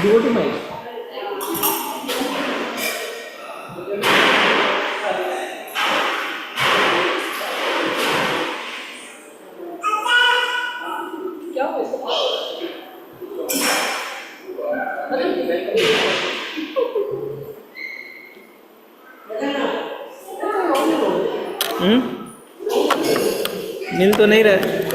Go to my मिल तो नहीं रहा।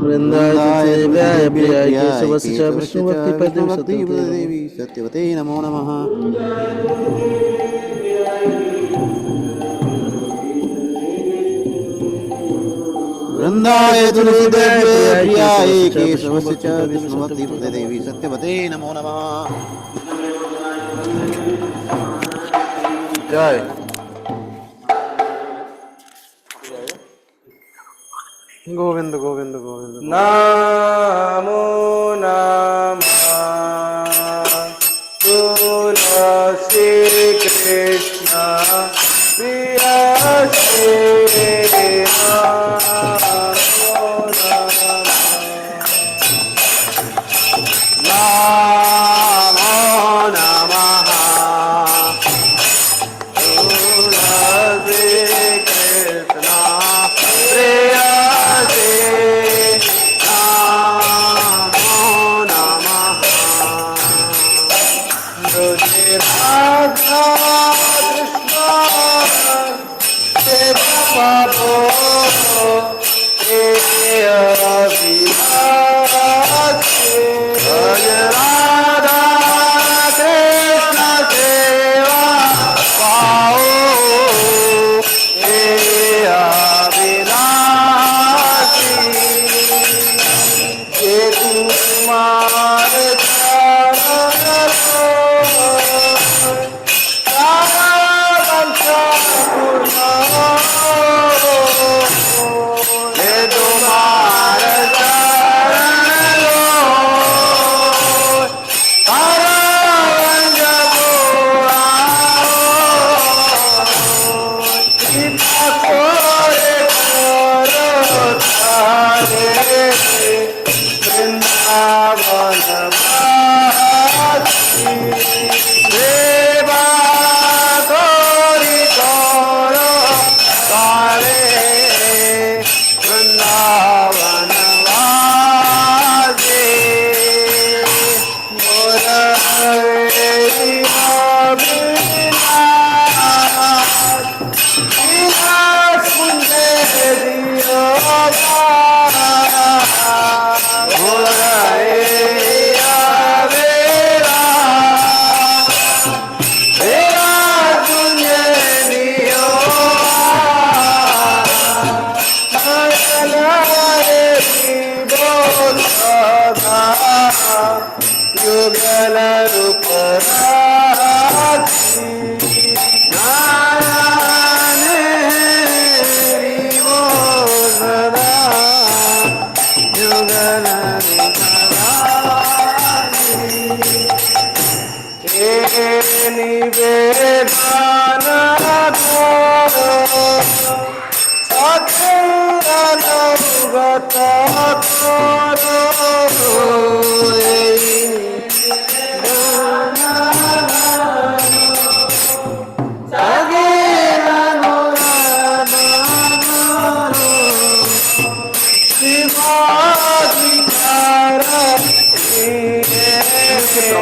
वृंदाय देव्याय प्रियाय केशवस्य च विष्णुभक्तिपदे विष्णुभक्तिपदे देवी सत्यवते नमो नमः। वृंदाय तुलसीदेव्यै प्रियाय केशवस्य च विष्णुभक्तिपदे देवी सत्यवते नमो नमः। जय गोविंद गोविंद गोविंद। नमो नमः तुलसी कृष्ण प्रिय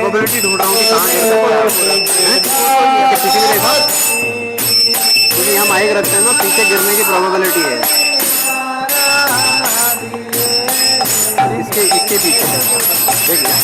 प्रोबेबिलिटी ढूंढ रहा हूँ कि कहाँ गिरने को क्योंकि यहाँ माइक रखते हैं ना, पीछे गिरने की प्रोबेबिलिटी है। इसके पीछे देखिए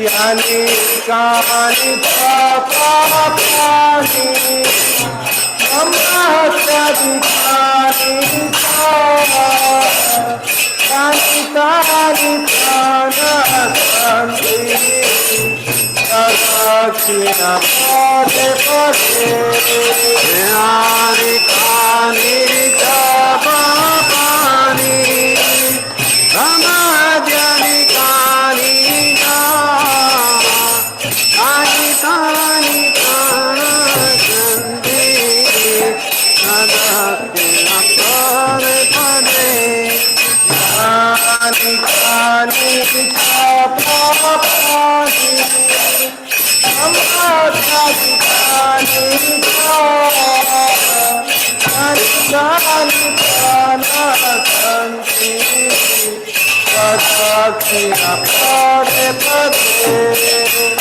यानि कानि च पापानि ममात्यधिकानि च यानि तानि प्रणश्यन्ति तदक्षिण पदे पदे यानि कानि च पापानि ममाद्यानि कानि च यानि तानि प्रणश्यन्ति तदक्षिणपदे पदे यानि कानि च पापानि ममात्यधिकानि च यानि प्रणश्यन्ति तदक्षिण पदे पदे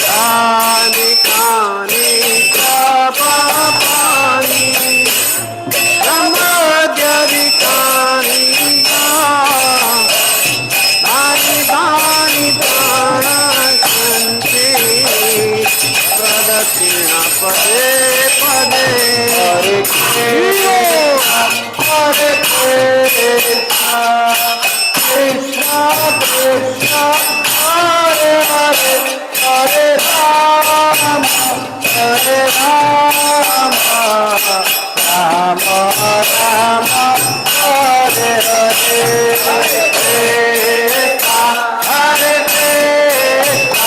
यानि कानि च पापानि ममाद्याधिकानि च यानि तानि प्रणश्यन्ति तदक्षिणपदे पदे हरे कृष्ण कृष्ण कृष्ण हरे हरे हरे राम राम राम हरे हरे हरे कृष्ण हरे कृष्ण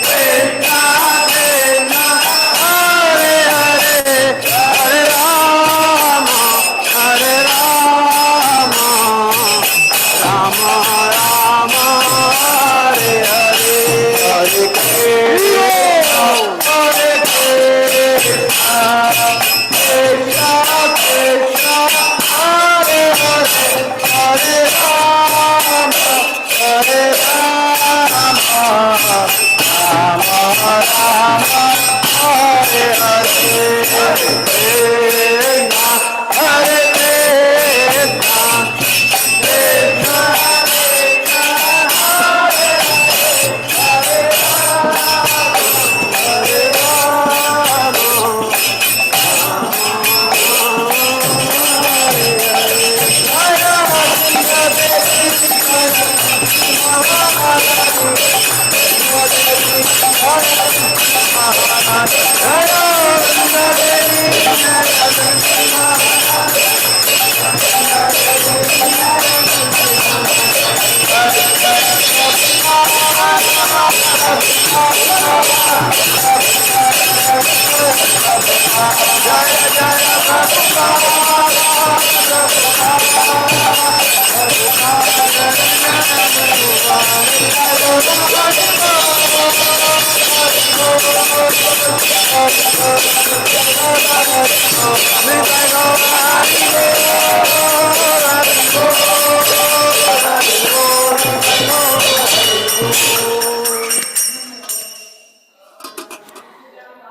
कृष्ण कृष्ण हरे हरे हरे राम राम राम हरे हरे हरे कृष्ण हरे कृष्ण कृष्ण कृष्ण हरे हरे हरे राम राम राम हरे हरे हरे कृष्ण हरे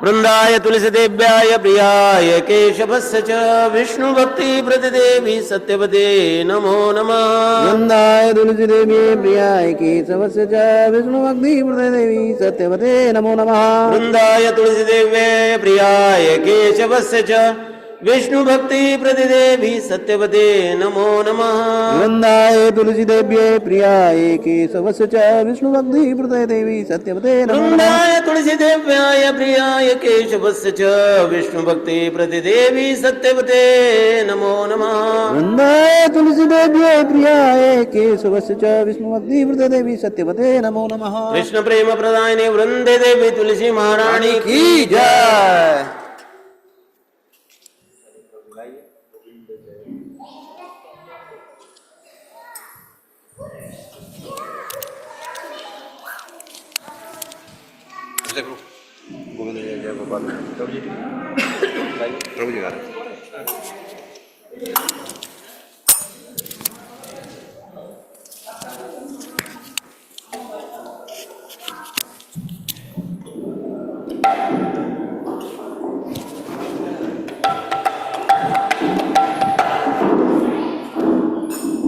वृंदाय तुलसीदेव्याय प्रियाय केशवस्य च विष्णु भक्ति प्रतिदेवी सत्यवते नमो नमः। वृंदाय तुलसीदेवी प्रियाय केशवस्य च विष्णु भक्ति प्रतिदेवी सत्यवते नमो नमः। वृंदाय तुलसीदेव्याय प्रियाय केशवस्य च विष्णु भक्ति प्रतिदेवी सत्यवते नमो नमः। वृंदाय तुलसीदेव्यै प्रियाय केशवस्य च विष्णु भक्ति प्रतिदेवी सत्यवते नमो नमः। वृंदाय तुलसीदेव्याय प्रियाय केशवस्य च विष्णु भक्ति प्रतिदेवी सत्यवते नमो नमः। वृंदाय तुलसीदेव्यै प्रियाय केशवस्य च विष्णु भक्ति प्रतिदेवी सत्यवते नमो नमः। कृष्ण प्रेम प्रदायिनी वृंदे देवी तुलसी महारानी की जय। गोविंद जय जय गोपाल प्रभु जी गा रहे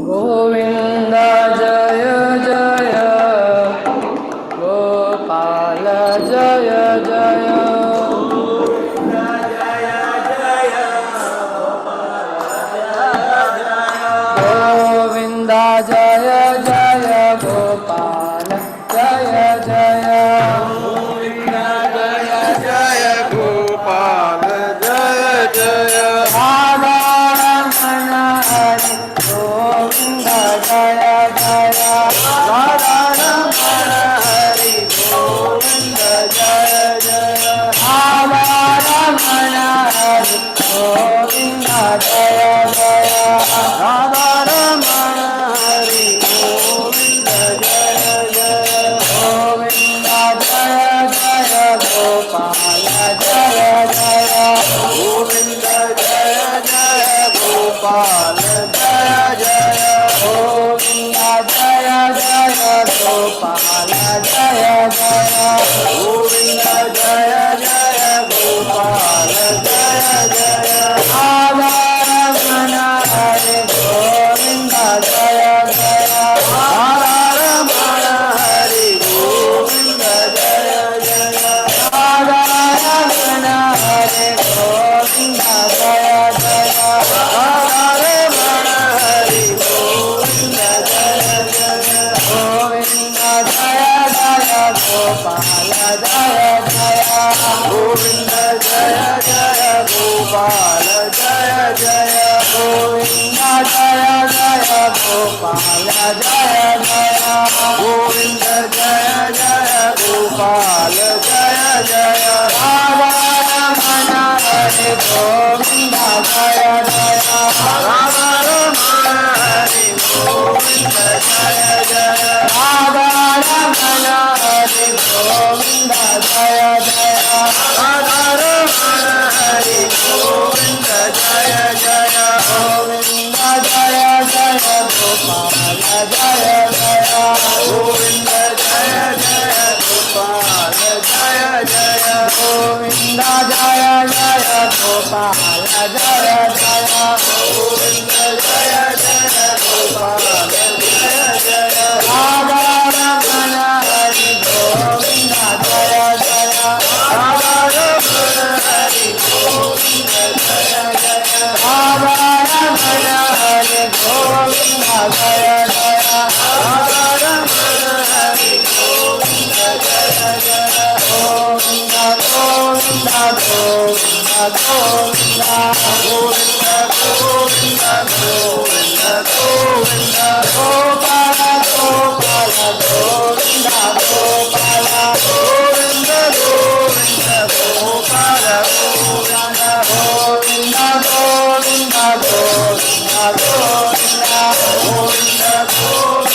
गोविन्द जय जय गोप जय जय गोपाल जय जय गोविंद जय जय गोपाल जय जय राधा रमण हरि गोविंद जय जय राधा रमण हरि गोविंद जय जय राधा रमण हरि गोविंद जय जय राधा रमण हरि गोविंद जय जय गोविंद जय जय गोपाल जय जय गोविंद जय जय गोपाल जय जय गोविंद जय जय गोपाल जय जय गोविंद जय जय गोपाल जय जय राधा रमण हरि गोविंद जय जय राधा रमण हरि गोविंद जय जय राधा रमण हरि गोविंद जय जय राधा रमण हरि गोविंद जय जय गोविंद जय जय गोपाल जय जय गोविंद जय जय गोपाल जय जय गोविंद जय जय गोपाल जय जय गोविंद जय जय गोपाल जय जय राधा रमण हरि गोविंद जय जय राधा रमण हरि गोविंद जय जय राधा रमण हरि गोविंद जय जय राधा रमण हरि गोविंद जय जय गोविंद जय जय गोपाल जय जय गोविंद जय जय गोपाल जय जय गोविंद जय जय गोपाल जय जय गोविंद जय जय गोपाल जय जय राधा रमण हरि गोविंद जय जय राधा रमण हरि गोविंद जय जय राधा रमण हरि गोविंद जय जय राधा रमण हरि गोविंद जय जय गोविंद गोविंद गोविंद गोविंद गोविंद गोविंद गोविंद गोविंद गोपाल गोपाल गोविंद गोपाल गोविंद गोविंद गोपाल गोविंद गोविंद गोविंद गोविंद गोविंद गोविंद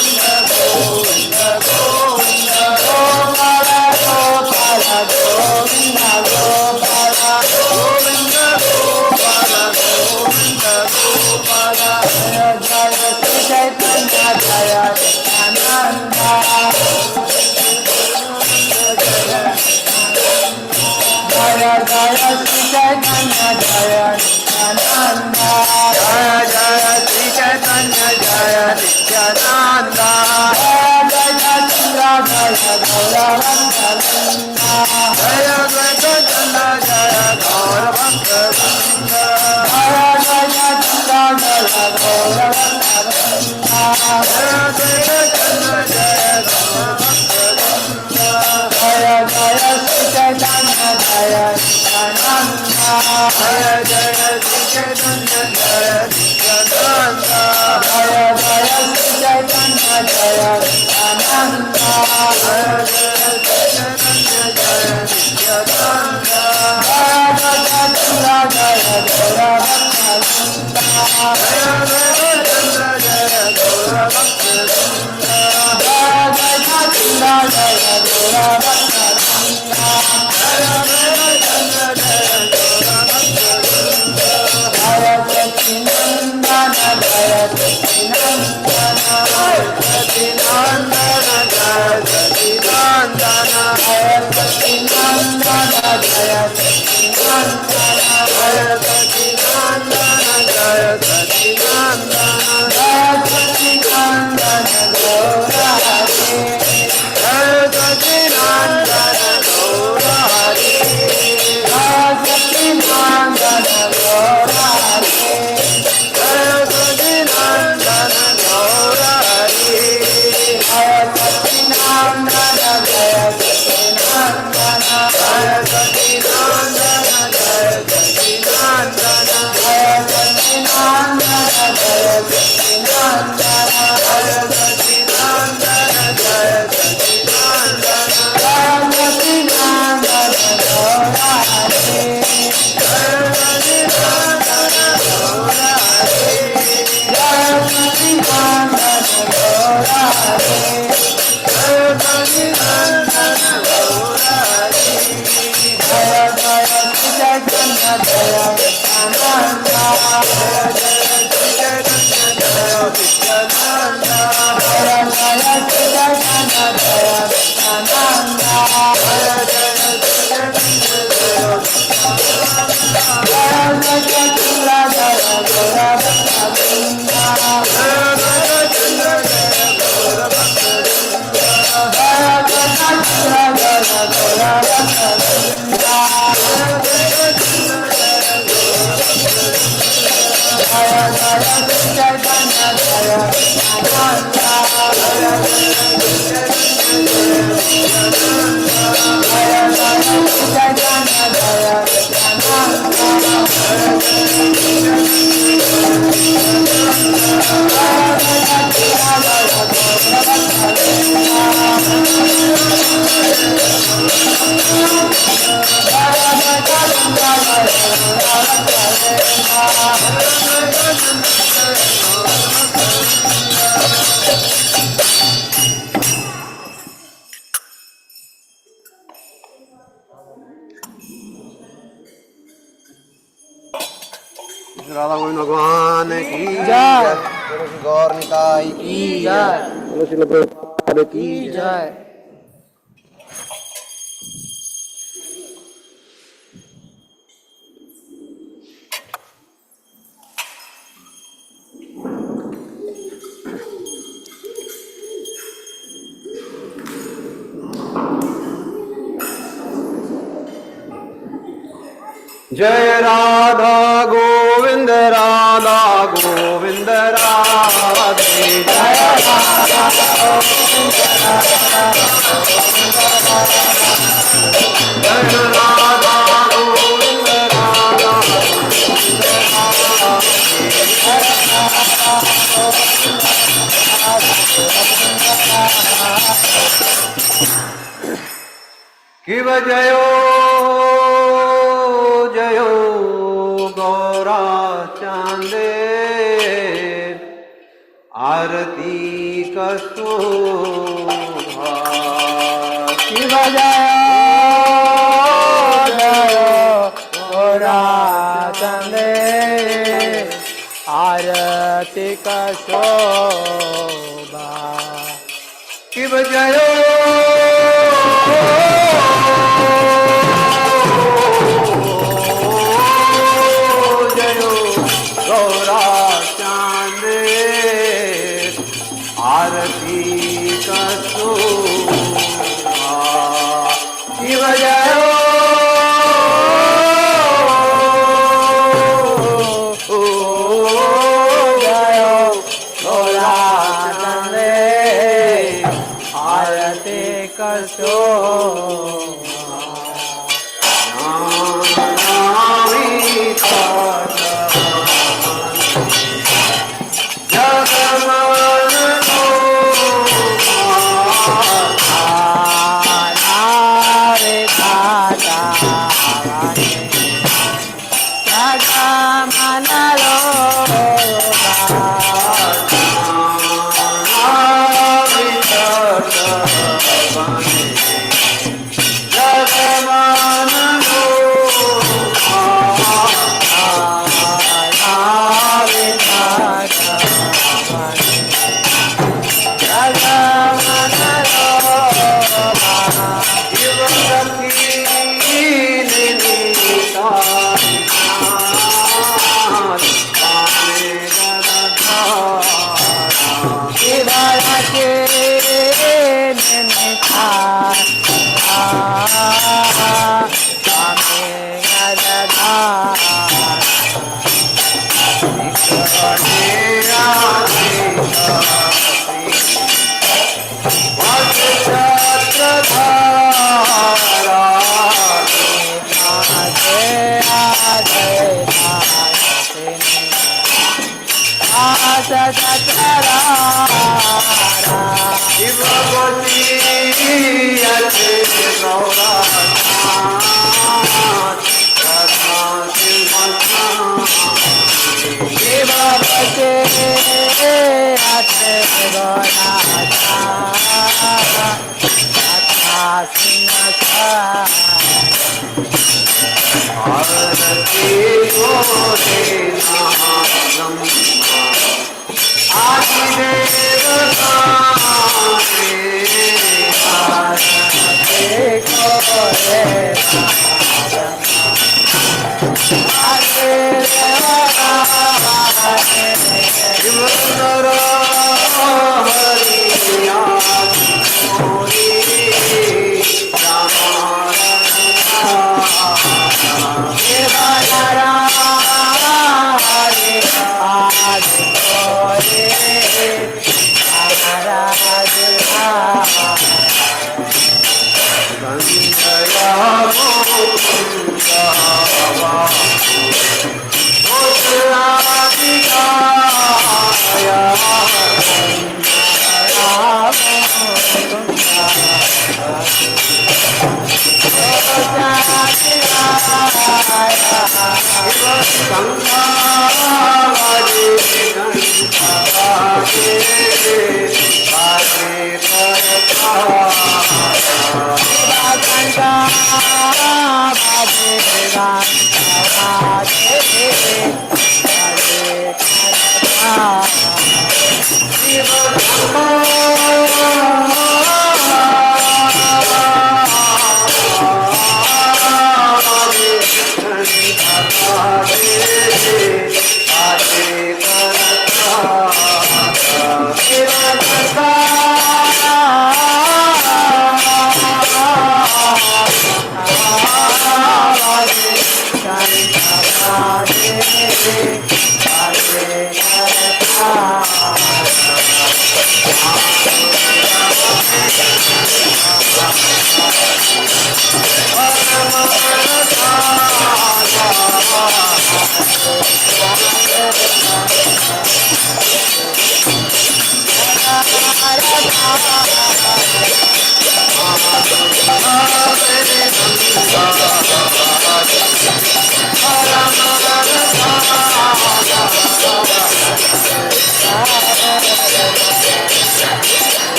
गोविंद गोविंद गोविंद गोपाल गोपाल गोविंद गोपाल गोविंद गोपाल गोविंद गोपाल जय जय श्री चैतन्य जय नित्यानंद जय जय श्री चैतन्य जय नित्यानंद जय जय श्री चैतन्य जय नित्यानंद जय जय चंद्र जय गौरवंदनंद जय चैतन्य जय गौर भक्त वृंद जय जय चंद्र जय गौरवंदनंद जय चैतन्य जय गौर भक्त वृंद जय जय श्री चैतन्य जय नित्यानंद जय जय श्री चैतन्य जय नित्यानंद जय जय श्री चैतन्य जय नित्यानंद जय जय श्री चैतन्य जय नित्यानंद जय जय चंद्र जय गौरवंदनंद जय चैतन्य जय गौर भक्त वृंद जय जय चंद्र जय गौरवंदनंद जय चैतन्य जय गौर भक्त वृंद जय सच्चिनंदन जय सच्चिनंदन सचिनंदन जय सचिनंदन जय सच्चिनंदन जय सच्चिनंदन जय सचिनंदन जय सचिनंदन जय सच्चिनंदन गौर हरे जय सचिनंदन गौर हरि जय सच्चिनंदन गौर हरे जय सचिनंदन गौर हरि राधा गोविंद भगवान की जय। बोलो श्री गौर निताई की जय। बोलो श्री प्रभुपाद की जय। जय राधा गोविंद राधा गोविंद राधे जय राधा गोविंद राधा गोविंद जय राधा गोविंद राधा गोविंद कि जयो जयो गौरा चांदे आरती कसोभा शिव जय जय गौरा चंदे आरती का शोभा कि जयो जयो गौरा चांदे आरती कसोभा शिव जयो जय गौरा चंदे आरती का शोभा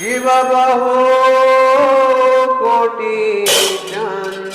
शिव बहु कोटि चंद्र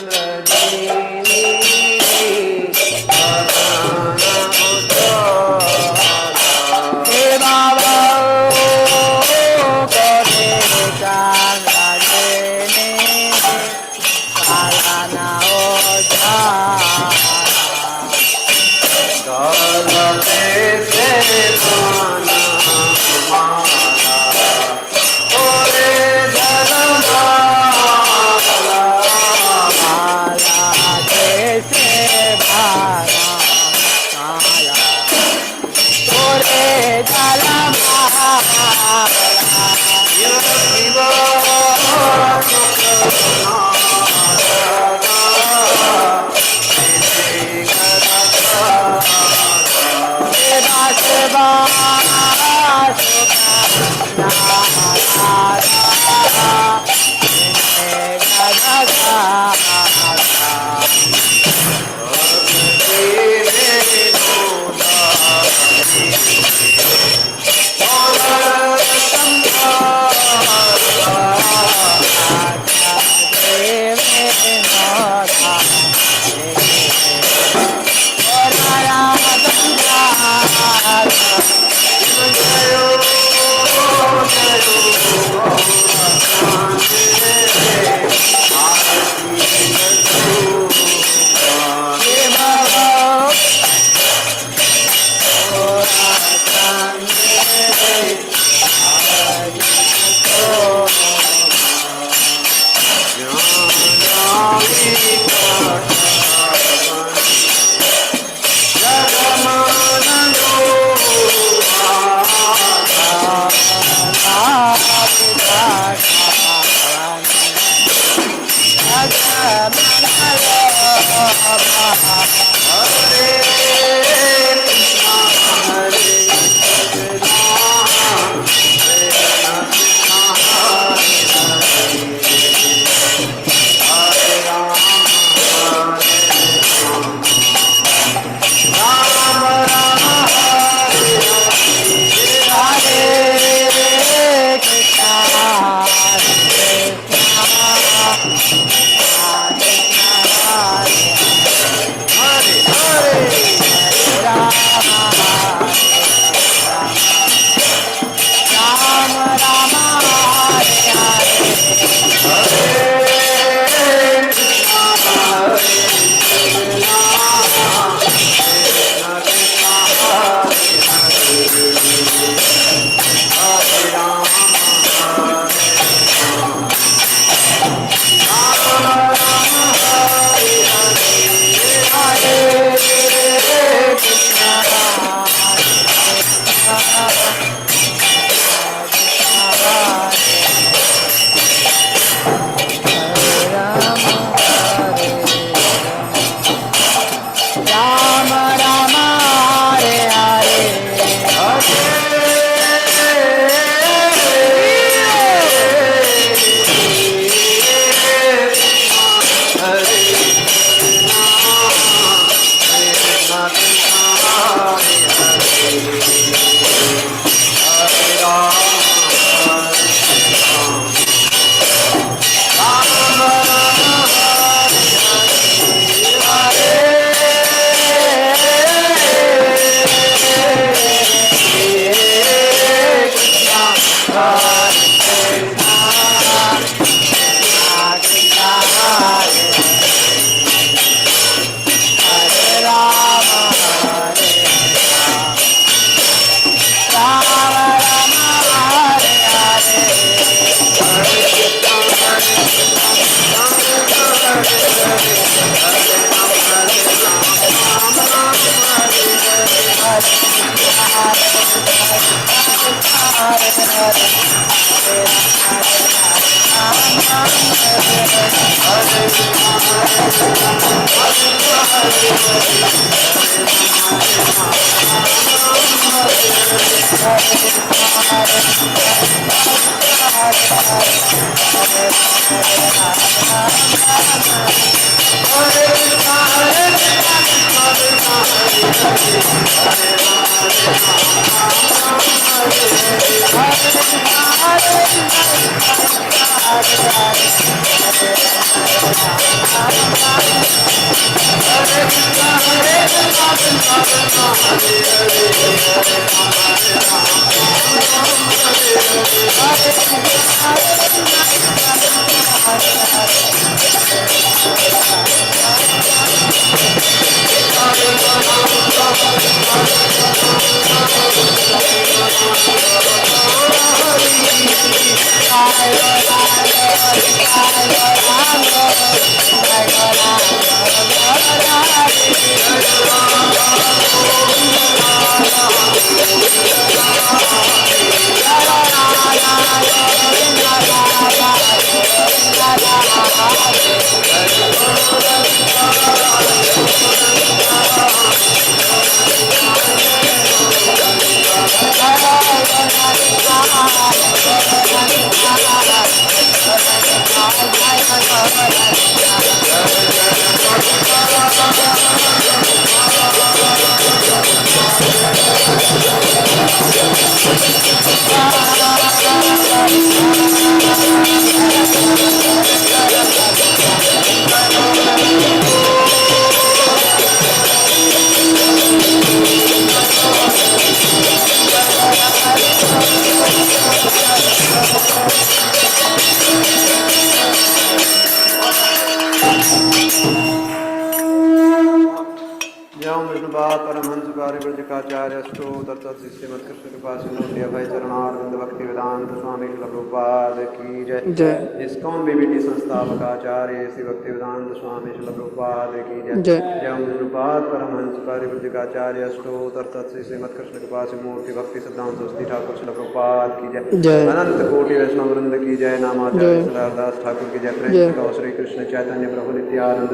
जय इस्कॉन बीबीटी संस्थापकाचार्य श्री भक्ति वेदांत स्वामी श्रील प्रभुपाद की जय। जय जय गुरुपाद परमहंस परिव्रजकाचार्य अष्टोत्तर तत्श्री श्रीमद कृष्ण कृपा मूर्ति भक्ति सिद्धांत सरस्वती ठाकुर श्रील प्रभुपाद की जय। जय अनंत कोटि वैष्णव वृंद की जय। नामाचार्य श्रीदास ठाकुर की जय। प्रेम श्री कृष्ण चैतन्य प्रभु नित्यानंद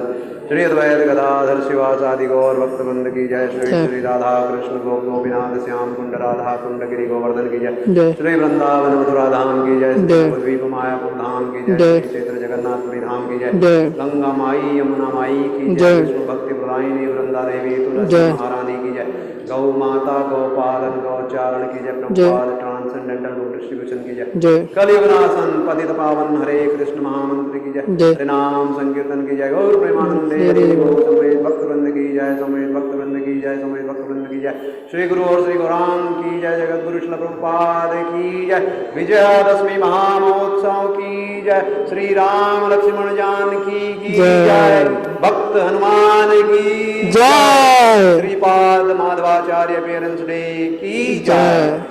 श्री अद्वैत गदाधर शिवासादि गौर भक्त वृंद की जय। श्री श्री राधा कृष्ण गोपिनाथ श्याम कुंड राधा कुंड गिरी गोवर्धन की जय। श्री वृंदावन मथुरा धाम की जय। द्वीप मायापुर धाम की जय। क्षेत्र जगन्नाथपुरी धाम की जय। गंगा माई यमुना माई की जय। विष्णु भक्ति प्रदायिनी वृंदा देवी तुलसी महारानी की जय। गौ माता गौपालन गौचारण की जय। प्रभुपाद ट्रांसेंडेंटल बुक डिस्ट्रीब्यूशन की जय। कलियुग नाशन पतित पावन हरे कृष्ण महामंत्र की जय। नाम संकीर्तन की जय। गौर प्रेमानंदे हरि गौ समेत भक्त वृंद की जय। समेत भक्त वृंद की जय। समेत भक्त वृंद की जय। श्री गुरु और श्री गौरांग की जय। जगत गुरु श्रील प्रभुपाद की जय। विजयादशमी महामहोत्सव की जय। श्री राम लक्ष्मण जानकी की जय। भक्त हनुमान की जय। श्रीपाद माधवाचार्य पेरेंट्स डे की जय।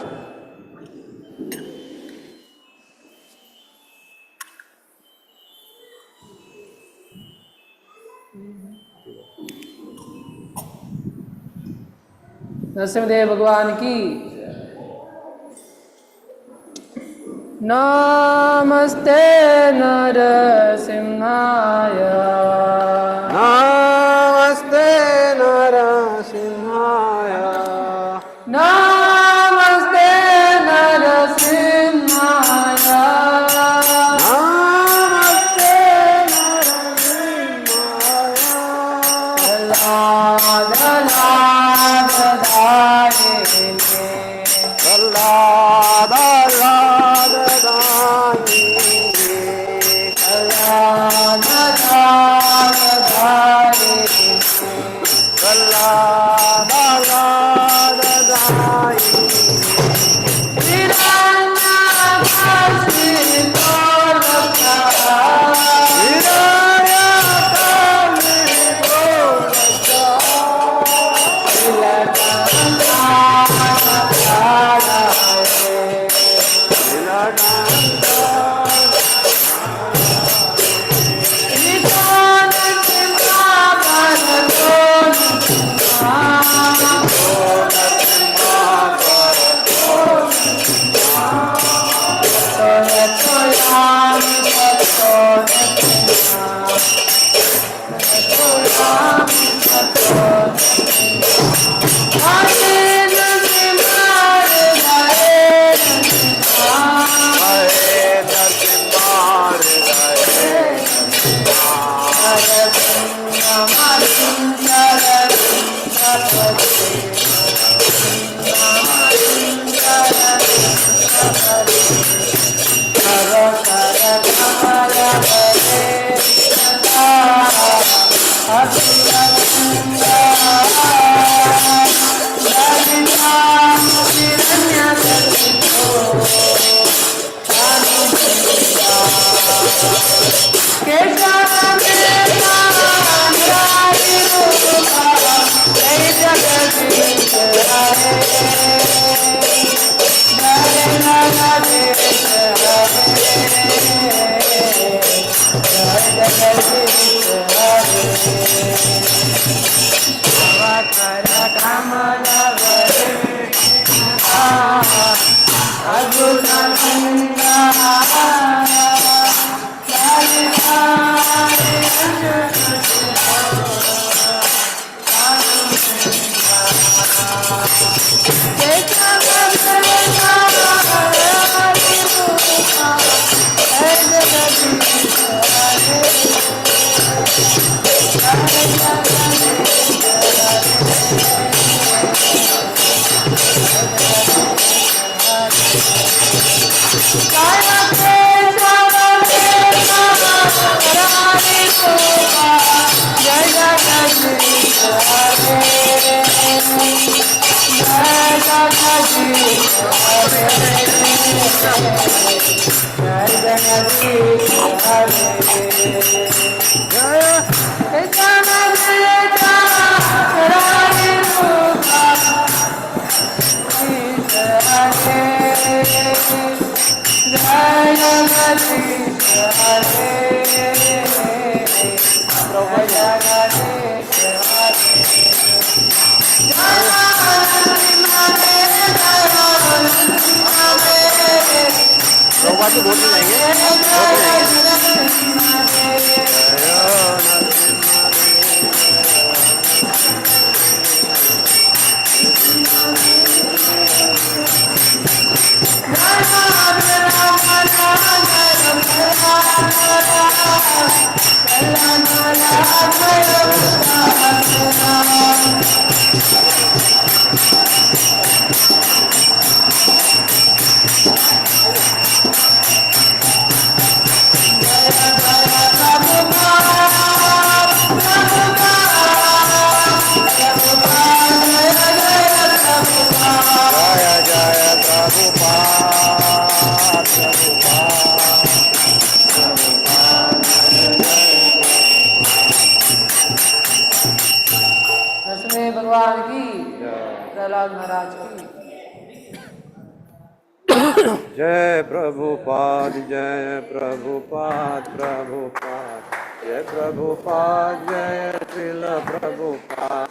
नरसिंहदेव भगवान की नमस्ते नरसिंहाय। नमस्ते नरसिंहाय। नमस्ते नरसिंहाय। नमस्ते नरसिंहाय। लाद लाद दायिने। लाद लाद दायिने। लाद लाद दसवें भगवान की, प्रहलाद महाराज की। जय प्रभुपाद जय प्रभुपाद प्रभुपाद जय प्रभुपाद जय श्रील प्रभुपाद।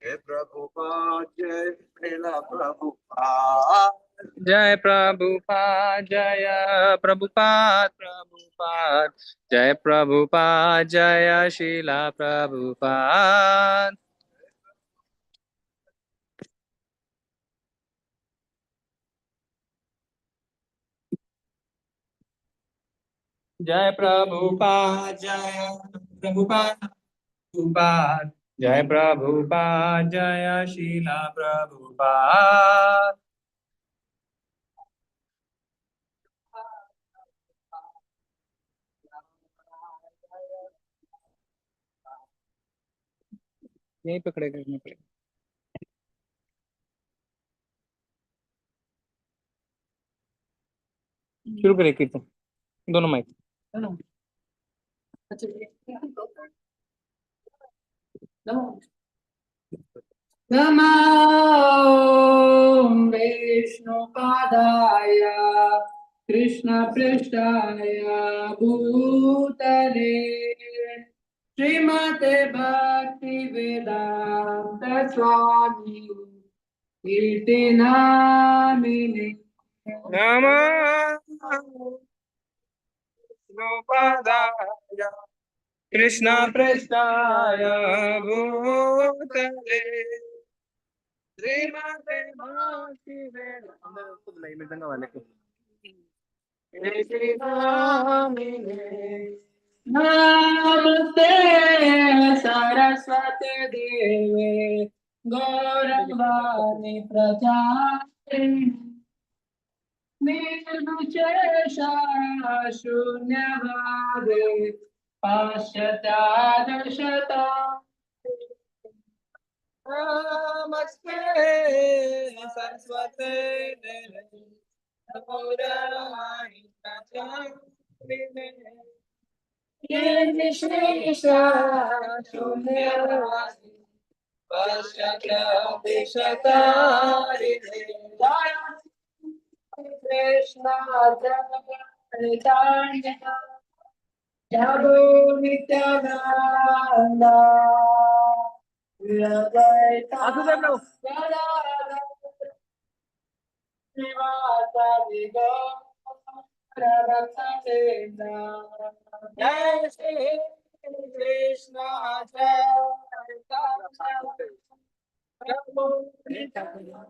जय प्रभुपाद जय श्रील प्रभुपाद जय प्रभुपाद जय प्रभुपाद प्रभुपाद जय प्रभुपाद जय शीला प्रभुपाद। जय प्रभुपाद जय प्रभुपाद प्रभुपाद जय प्रभुपाद जय शीला प्रभुपाद। यहीं पकड़ेगा यहीं पकड़ेगा। शुरू करिए कीर्तन दोनों माइक। नमो विष्णुपादाय कृष्णपृष्ठाय भूतले श्रीमते भक्तिवेदांत स्वामी इति नामिने। नमः गोपादाय कृष्ण पृष्ठाय भूतले श्रीमते भागवते अंदर खुद नहीं मिलता वाले को नमस्ते सरस्वती देवे गौरवाणी प्रचारिणे निर्विशेषा शून्यवादे पाश्चात्यादर्शता नमस्ते सरस्वती देवे गौरवाणी प्रचारिणे निर्विशेषा शून्यवादे पाश्चात्यादर्शतारिणे Krishna Chaitanya Prabhu Nityananda Advaita Gadadhara Srivasadi Gaura Jai Shri Krishna Chaitanya Prabhu Nityananda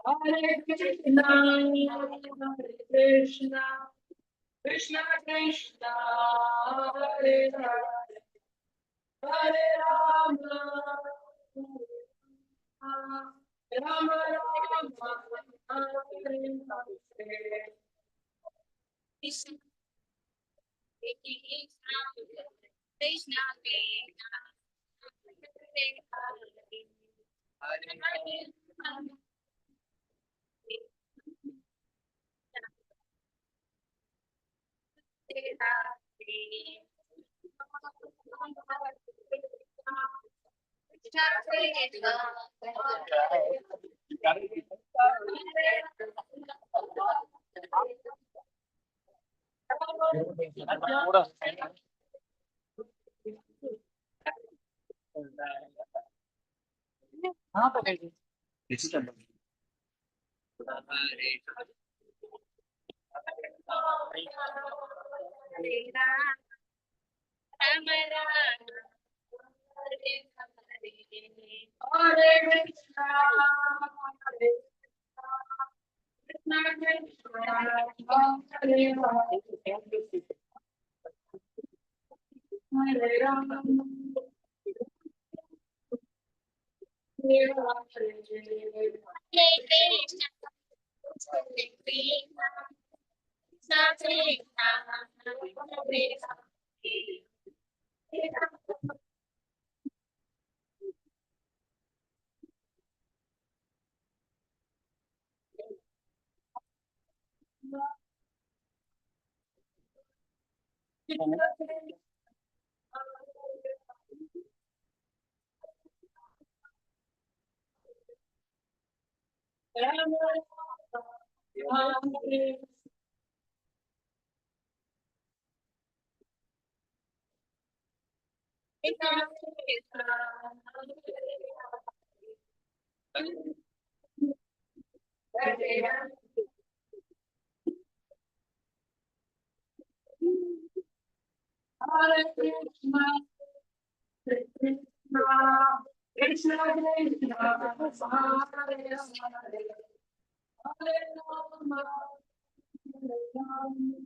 Hare Krishna, Hare Krishna, Krishna Krishna, Hare Hare, Hare Rama, Rama Rama, Hare Hare. हाँ पकड़ Hare Krishna, Hare Krishna, Krishna Krishna, Hare Hare, Hare Rama, Hare Hare. Hare Krishna, Krishna Krishna, Krishna Hare Hare, Hare Rama, Hare Rama.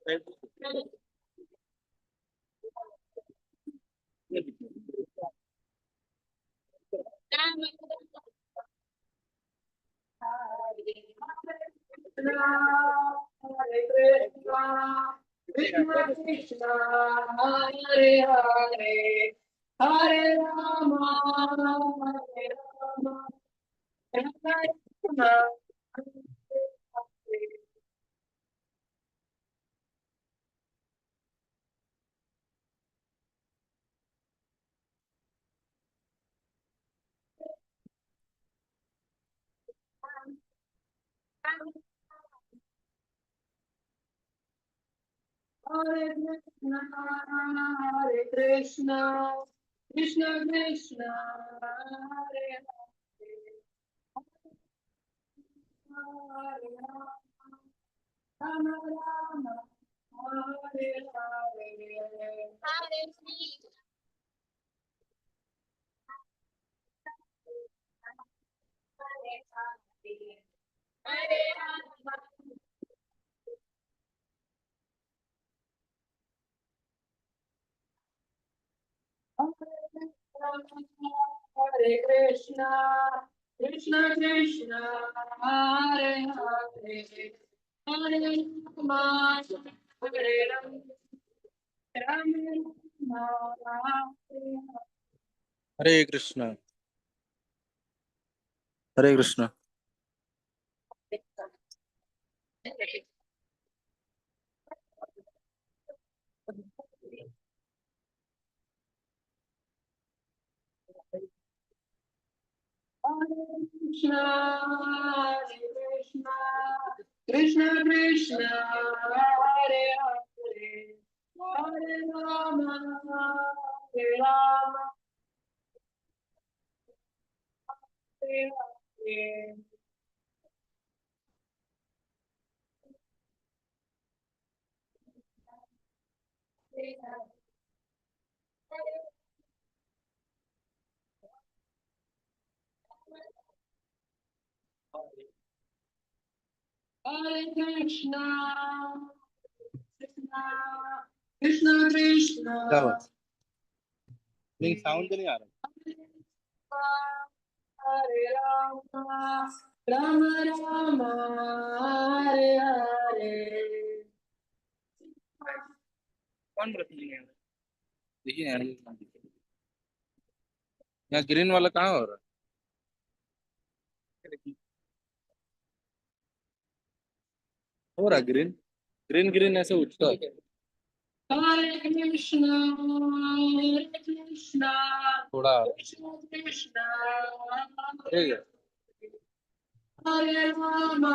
Hare Krishna, Krishna Krishna, Hare Hare, Hare Rama, Hare Rama, Rama Rama, Hare Hare. Hare Krishna, Hare Krishna, Krishna Krishna, Hare Hare, Hare Rama, Rama Rama, Hare Hare. Hare Krishna, Krishna Krishna, Hare Hare, Hare Rama, Hare Rama, Rama Rama, हरे कृष्ण हरे Krishna Hare Krishna, Hare Krishna, Krishna Krishna, Hare Hare, Hare Rama, Hare Rama, Hare Hare. Hare Krishna, Krishna, Krishna Krishna, क्या बात नहीं sound नहीं आ रहा Hare Rama, Rama Rama, Hare Hare. कौन रखी है देखिए यहाँ ग्रीन वाला कहाँ हो रहा है हो रहा ग्रीन ग्रीन ग्रीन ऐसे उठता है Hare Krishna, Hare Krishna, थोड़ा Krishna Krishna, ठीक है Hare Rama,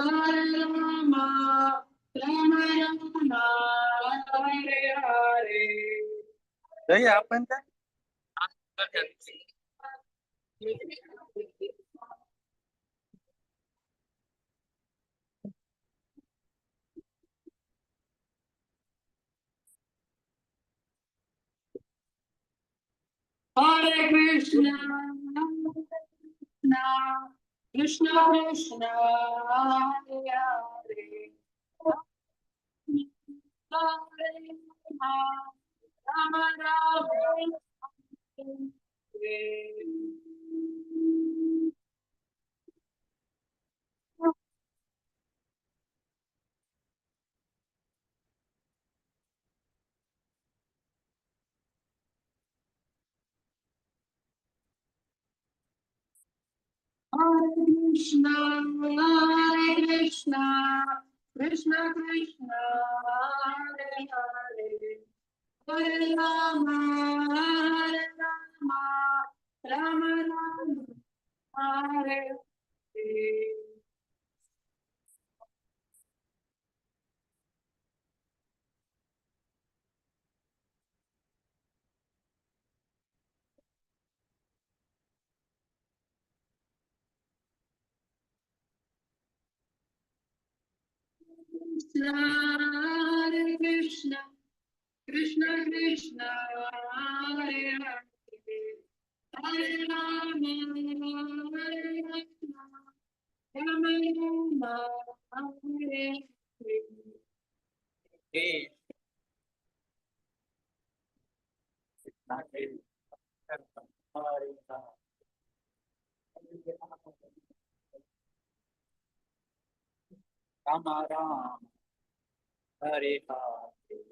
Hare Rama, Rama Rama, Hare Hare. नहीं आप पहनते हैं Hare Krishna, Krishna, Krishna Krishna, Hare Hare. Hare Rama, Rama Rama, Hare Krishna, Hare Krishna, Krishna Krishna, Hare Hare. Hare Rama, Hare Rama, Rama Rama, Hare Hare. Krishna, Hare Krishna, Krishna Krishna, Hare Hare. Hare Rama, Hare Rama, Rama Rama, Hare Hare. Ram Ram Hare Hare.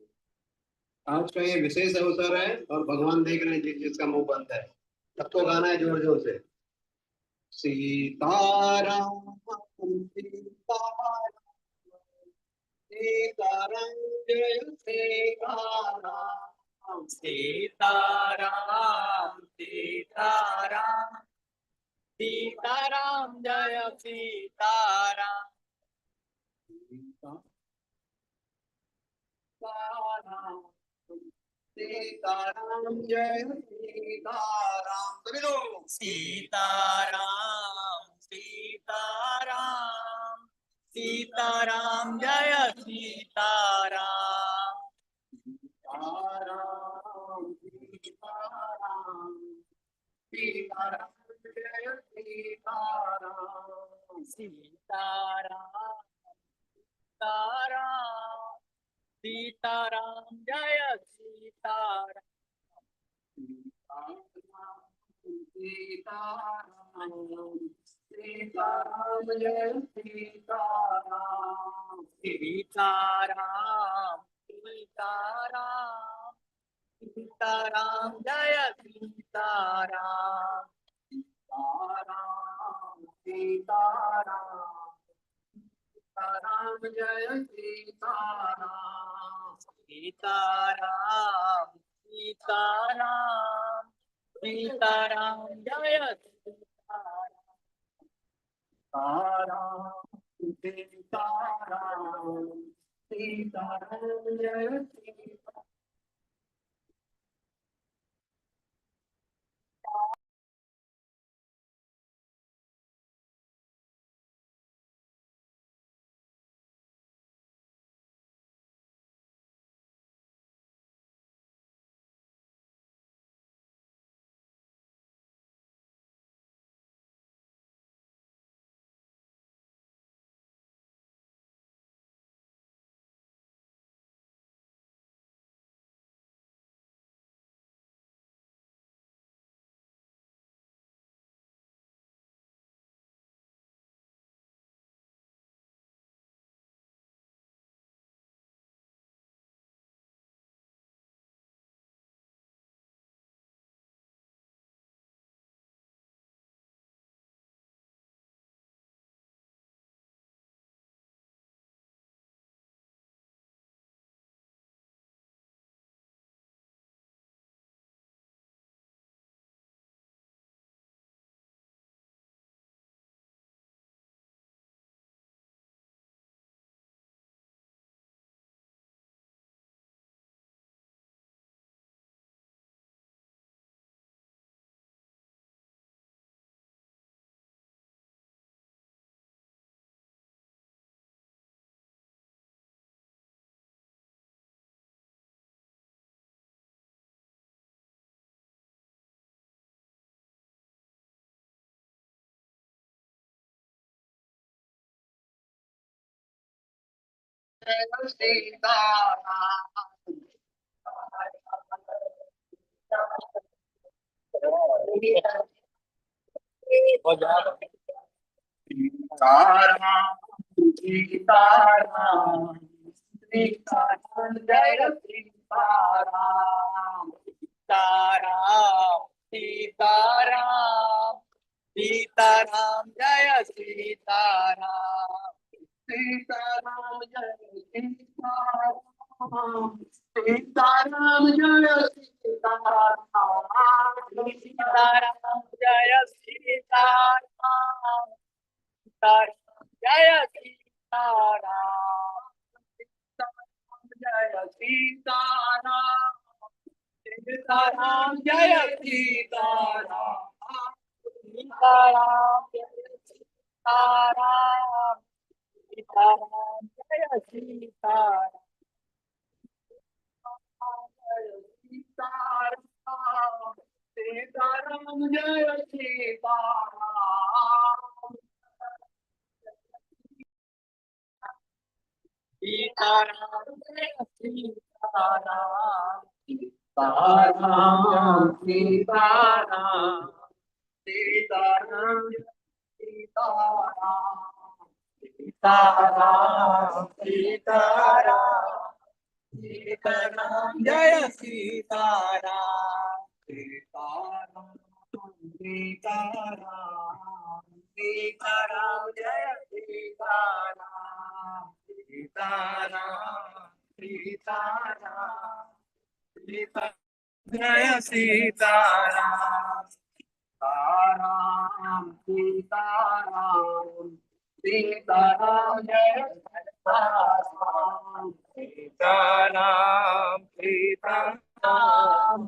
आज का ये विशेष अवसर है और भगवान देख रहे हैं जिसका मुंह बंद है। सबको गाना है जोर जोर से। सीताराम सीताराम सीताराम जय सीताराम सीताराम सीताराम सीताराम जय सीताराम सीताराम सीताराम जय सीताराम। सभी लोग सीताराम सीताराम सीताराम जय सीताराम सीताराम सीताराम सीताराम जय सीताराम। सीताराम सीताराम सीताराम जय सीताराम सीताराम सीताराम जय सीताराम। सीताराम सीताराम सीताराम जय सीताराम सीताराम सीताराम सीताराम जय सीताराम। सीताराम सीताराम सीताराम जय सीताराम सीताराम सीताराम जय सीताराम। सीताराम सीताराम सीताराम जय सीताराम सीताराम सीताराम सीताराम जय सीताराम सीताराम जय सीताराम सीताराम जय सीताराम। सीताराम जय सीताराम सीताराम जय सीताराम जय सीताराम सीताराम जय सीताराम सीताराम जय सीताराम सीताराम जय सीताराम सीताराम सीताराम जय सीताराम। सीताराम जय सीताराम सीताराम सीताराम सीताराम सीताराम सीताराम सीताराम सीताराम जय सीताराम सीताराम सीताराम सीताराम जय सीताराम सीताराम सीताराम सीता जय सीताराम सीताराम सीताराम सीताराम जय सीताराम सीताराम सीताराम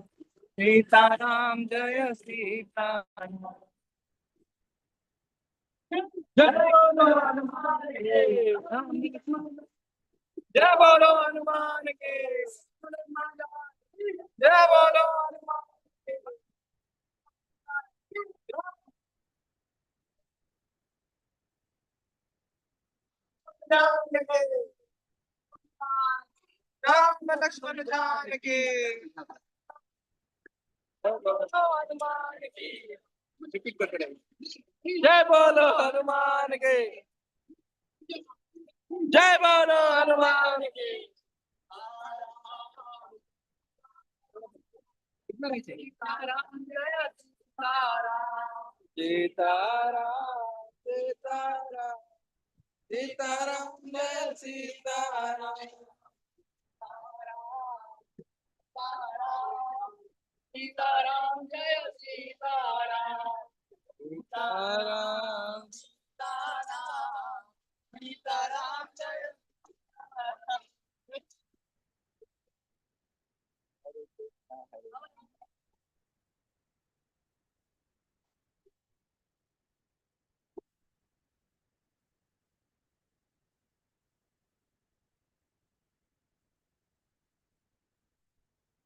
सीताराम जय सीताराम जय बोलो हनुमान के जय बोलो हनुमान के जय बोलो हनुमान के राम लक्ष्मण जानकी हनुमान की जय बोलो हनुमान के जय बोलो हनुमान की सीताराम जय सीताराम सीताराम सीताराम सीताराम जय सीताराम सीताराम जय सीताराम सीताराम सीताराम सीताराम जय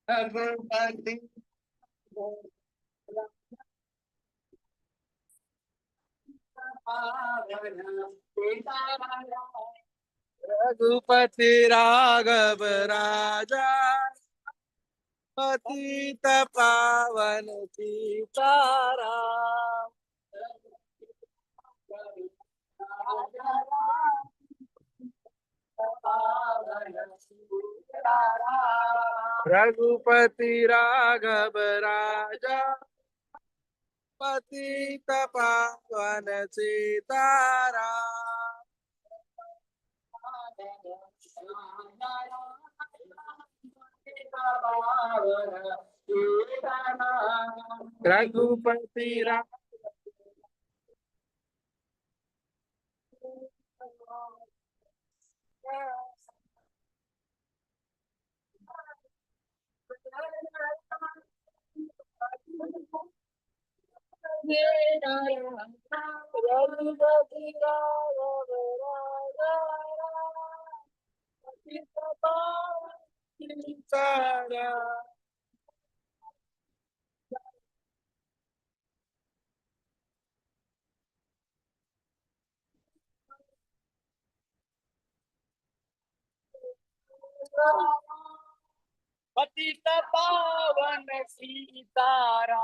रघुपति रघुपति राघव राजा पतित पावन सीताराम रघुपति राघव राजा पतित पावन सीताराम रघुपति राघव पतित पावन सीताराम पतित पावन सीताराम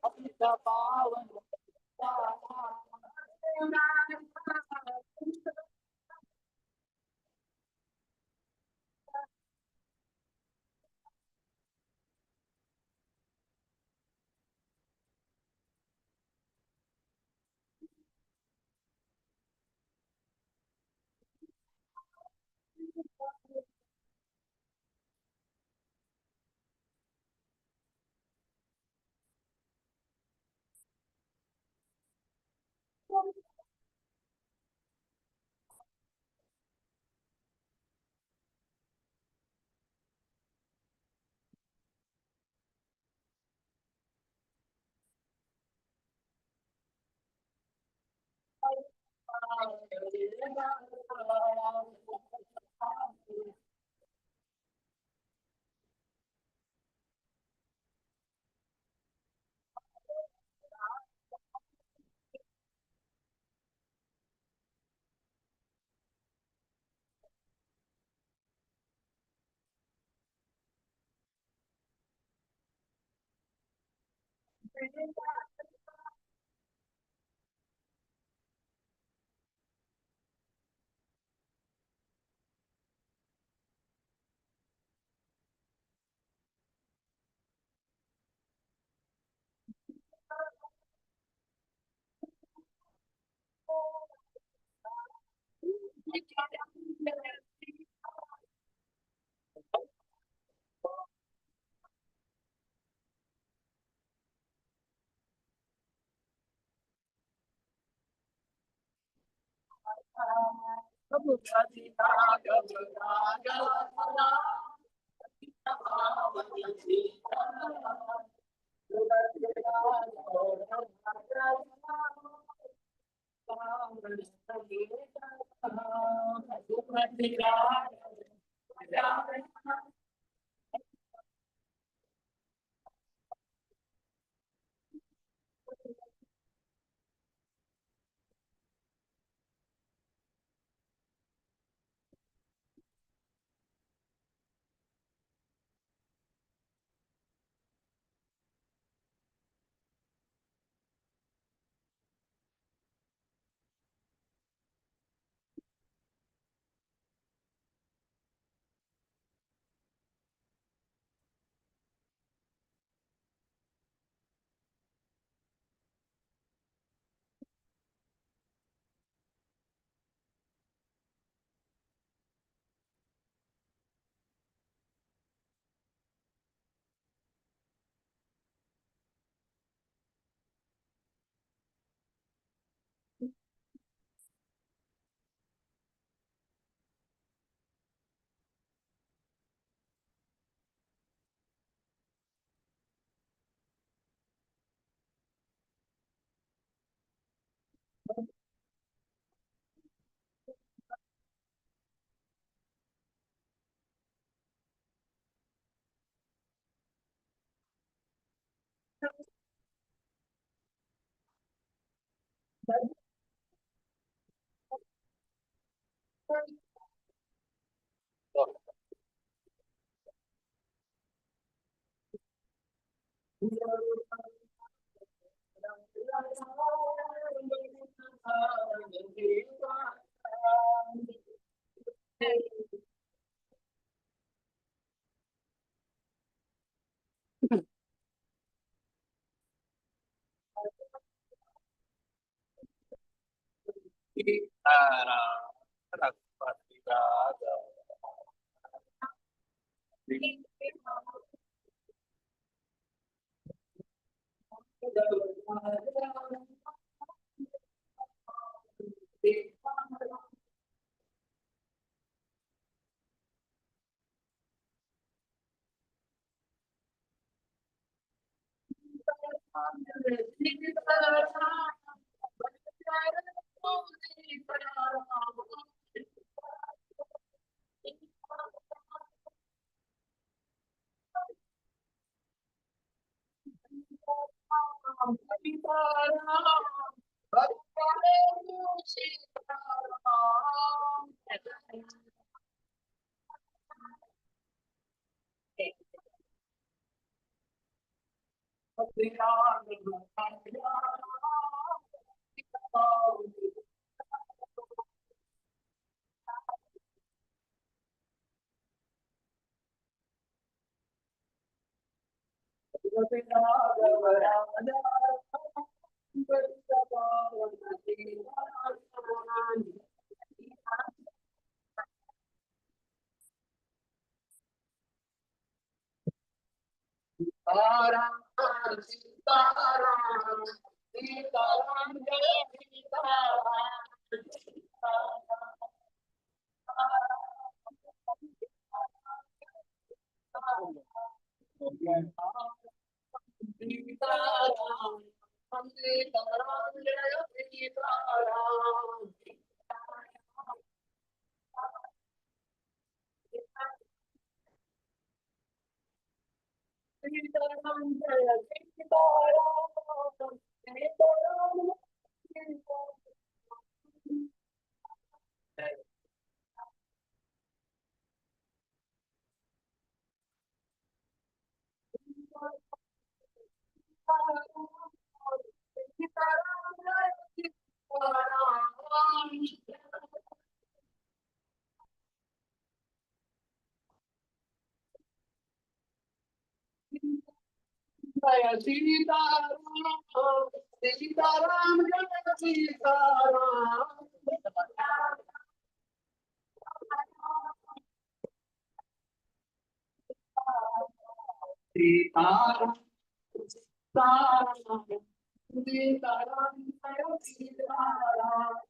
पतित पावन सीताराम जय सीताराम सीताराम सीताराम जय सीताराम जय सीताराम सीताराम जय सीताराम सीताराम सीताराम सीताराम जय सीताराम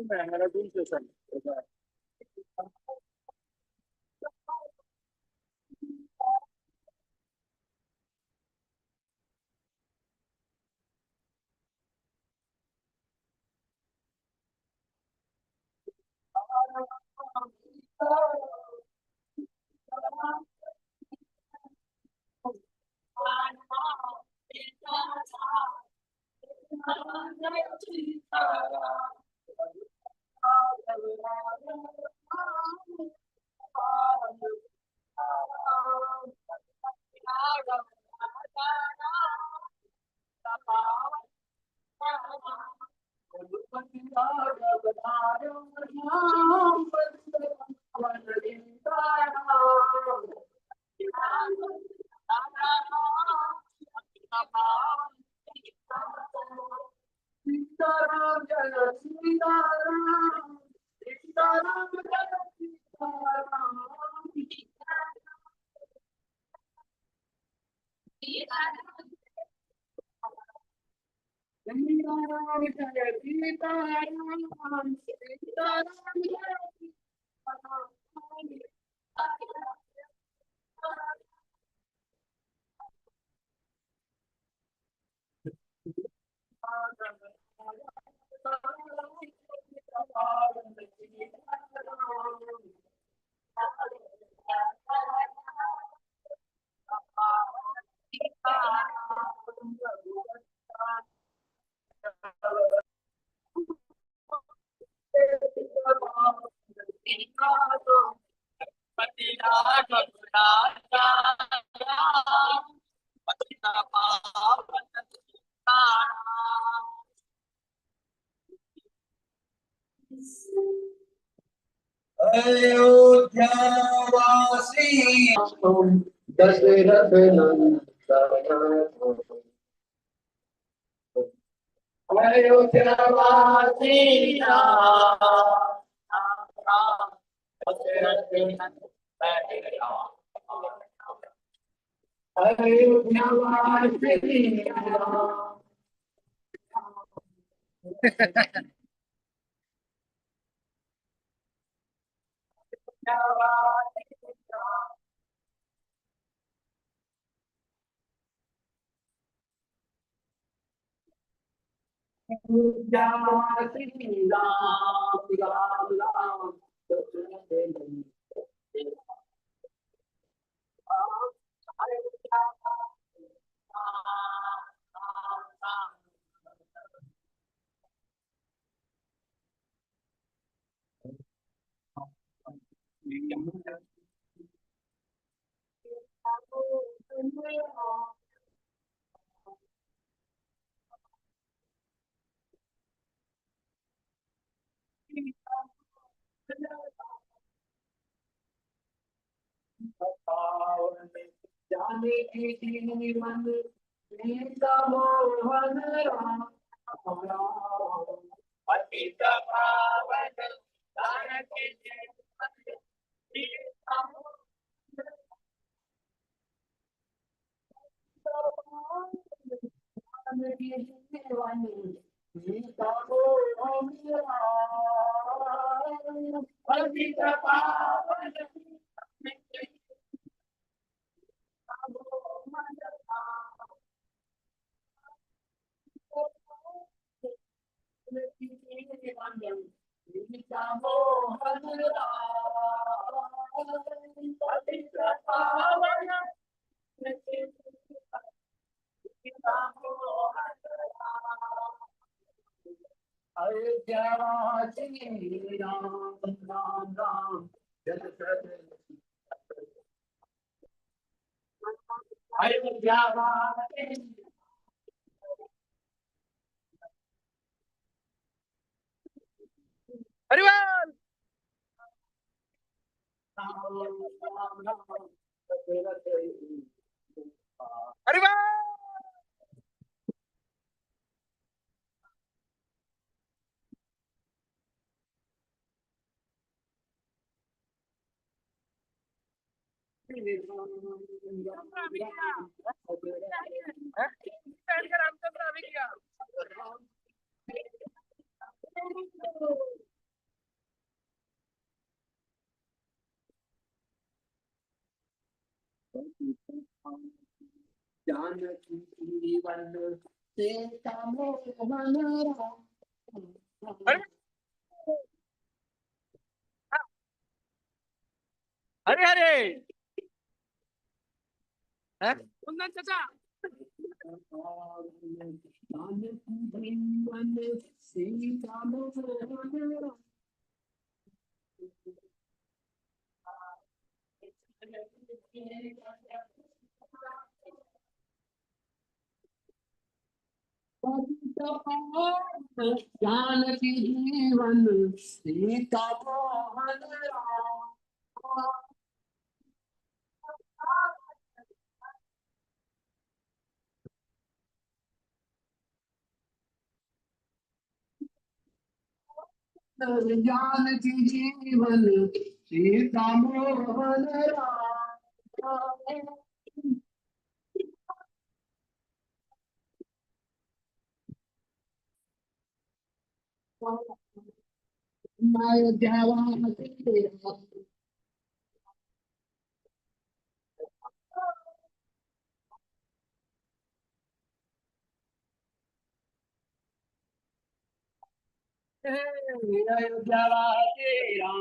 मैराथन सेशन सीताराम जय सीताराम सीताराम जय सीताराम सीताराम जय सीताराम सीताराम जय अयोध्यावासी दशरथ नंदन अयोध्यावासी राम राम दशरथ अयोध्यावासी राम अयोध्यावासी राम राम राम दशरथ नंदन जाने की मन सीता मोहन राम राम पतित पावन जानकी जीवन सीता पतित पावन अयोध्या राम राम राम जय जय अयोध्या हरिवाल हरिवाल। रामचंद्र अभी किया जानकी जीवन सीता मोहन राम हरे हरे कुंदन चाचा जानकी जीवन सीता मोहन राम जानकी जीवन सीता मोहन राम जानकी जीवन सीता मोहन राम मैं जवान तेरा जवान तेरा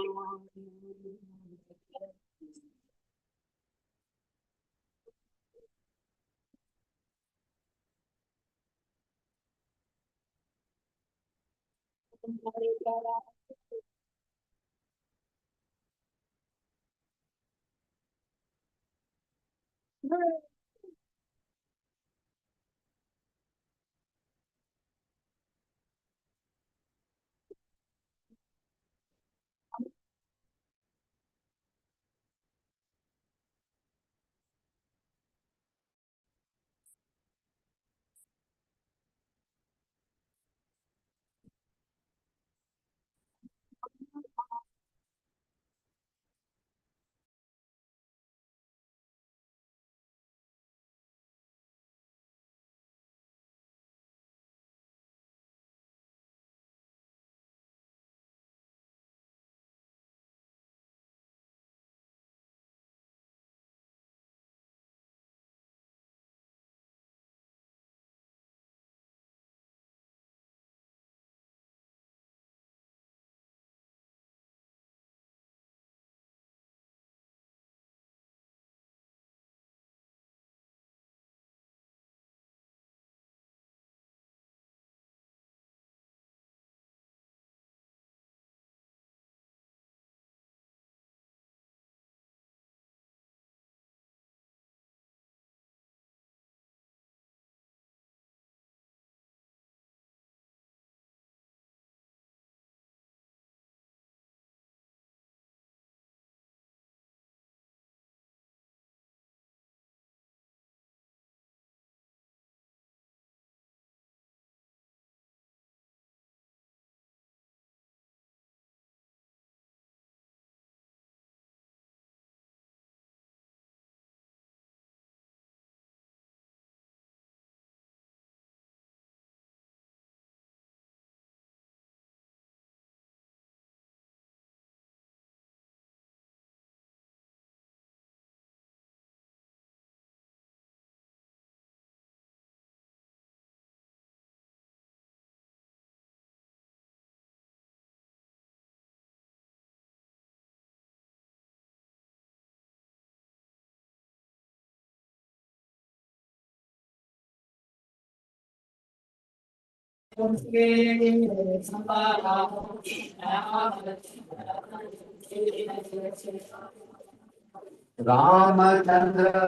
रामचंद्र रामचंद्र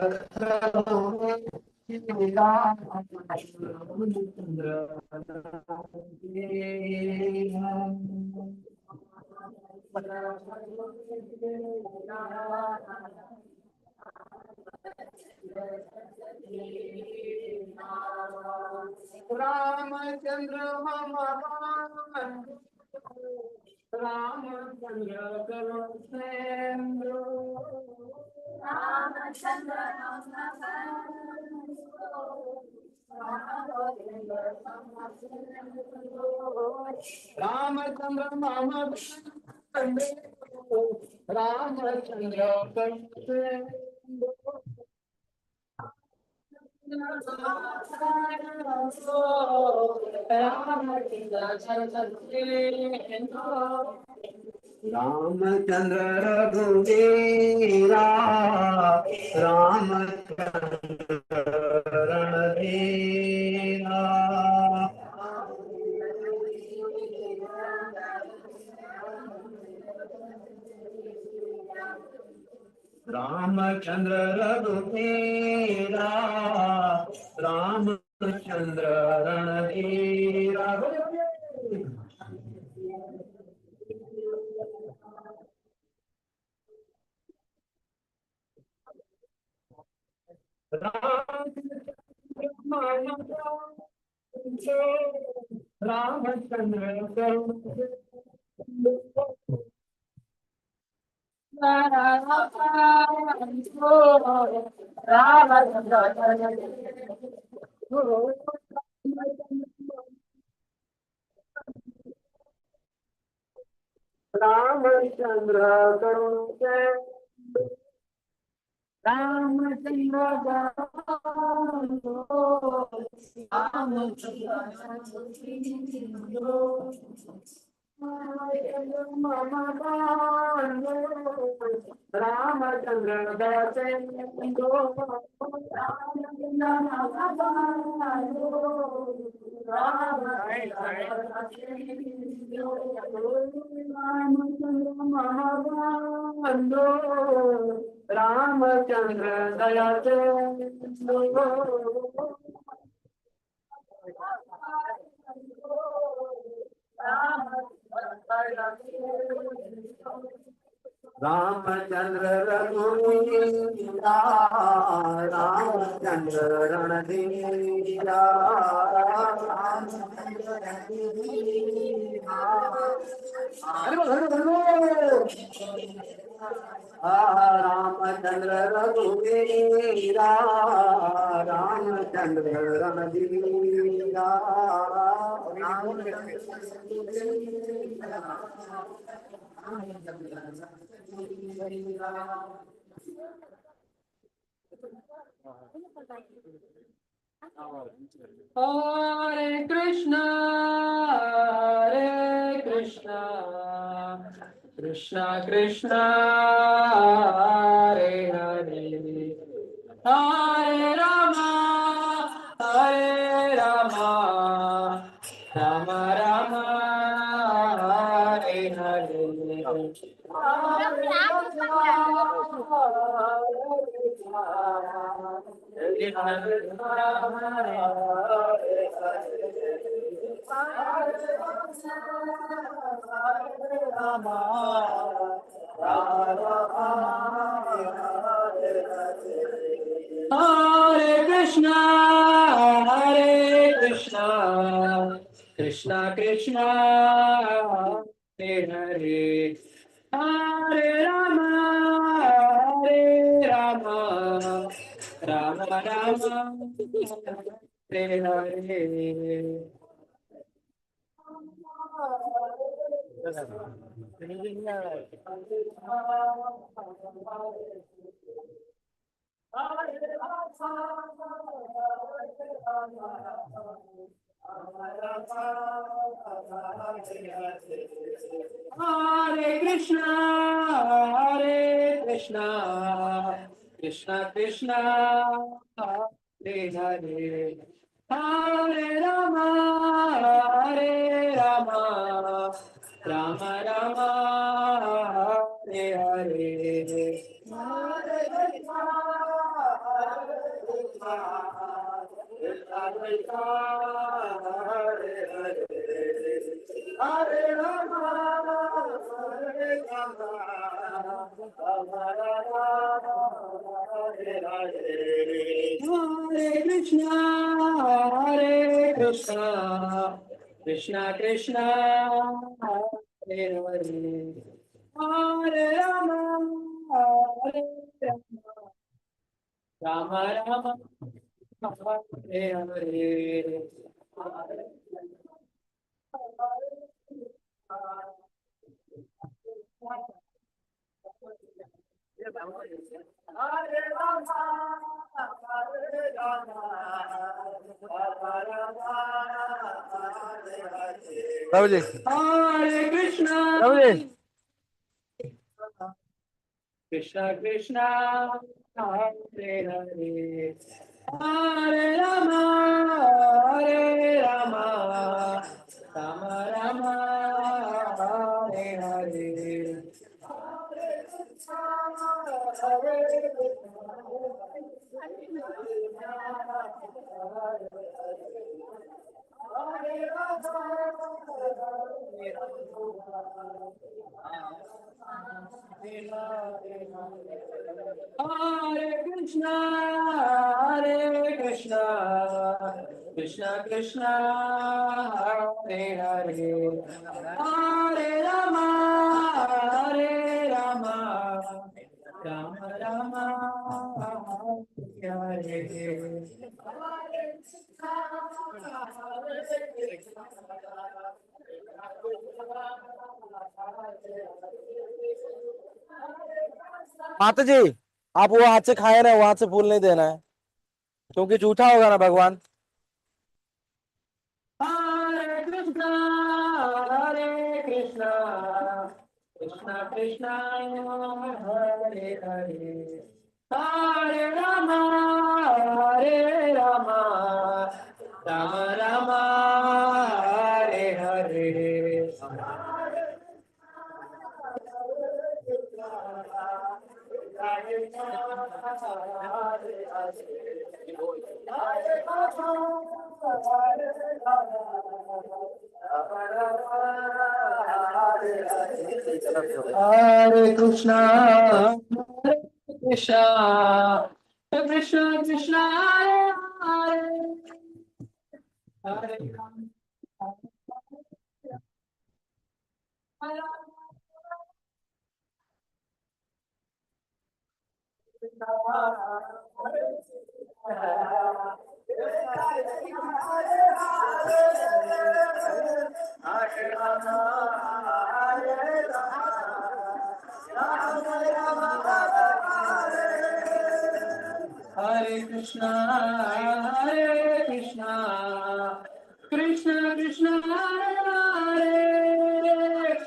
रामचंद्र रामचंद्र रामचंद्र रघुवीरा रामचंद्र रणधीरा रामचंद्र रघुवीरा रामचंद्र रणधीरा रामचंद्र रामचंद्र रामचंद्र दया Ramchandra रघुवीरा Ramchandra रणधीरा Ramchandra रघुवीरा Ramchandra रणधीरा Hare Krishna, Krishna Krishna, Hare Hare, Hare Rama, Rama Rama, Hare Hare. Hare Krishna, Krishna Krishna, Hare Hare, Hare Rama, Rama Rama, Hare Hare. Hare Krishna, Krishna Krishna, Hare Hare, Hare Rama, Hare Rama, Rama Rama, Hare Hare. Hare Krishna, Hare Krishna, Krishna Krishna, Hare Hare. Hare Rama, Hare Rama, Rama Rama, Hare Hare. Hare Krishna, Krishna Krishna, Hare Hare. Hare Rama, Hare Rama, Rama Rama, Hare Hare. प्रभु जी, Hare Krishna, प्रभु जी, Krishna Krishna, Hare Hare. Hare Rama, Hare Rama, Rama Rama, Hare Hare. Hare Krishna, Hare Krishna, Krishna Krishna, Hare Hare. Hare Rama, Hare Rama, Rama Rama, Hare Hare. माता जी, आप वो हाथ से खाए रहे, वहां से फूल नहीं देना है, क्योंकि जूठा होगा ना भगवान। Hare Krishna, Hare Krishna, Krishna Krishna, Hare Hare. Hare Rama, Hare Rama, Rama Rama, Hare Hare. Hare Krishna, Hare Krishna, Krishna Krishna, Hare Hare, Hare Rama, Hare Hare Krishna, Hare Krishna, Krishna Krishna, Hare Hare,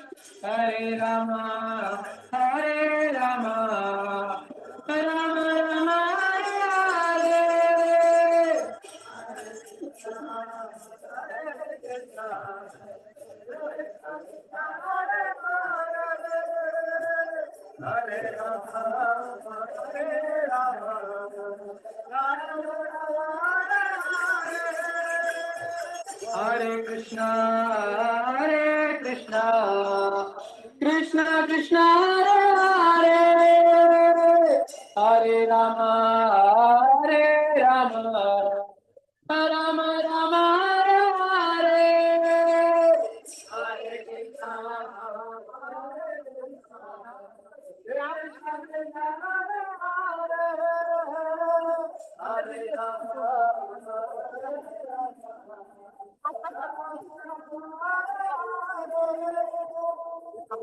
Hare Rama, Hare Rama, Rama Rama, Hare Hare. Hare Krishna, Hare Krishna, Krishna Krishna, Hare Hare, Hare Rama, Hare Rama, Rama Rama, Hare Hare.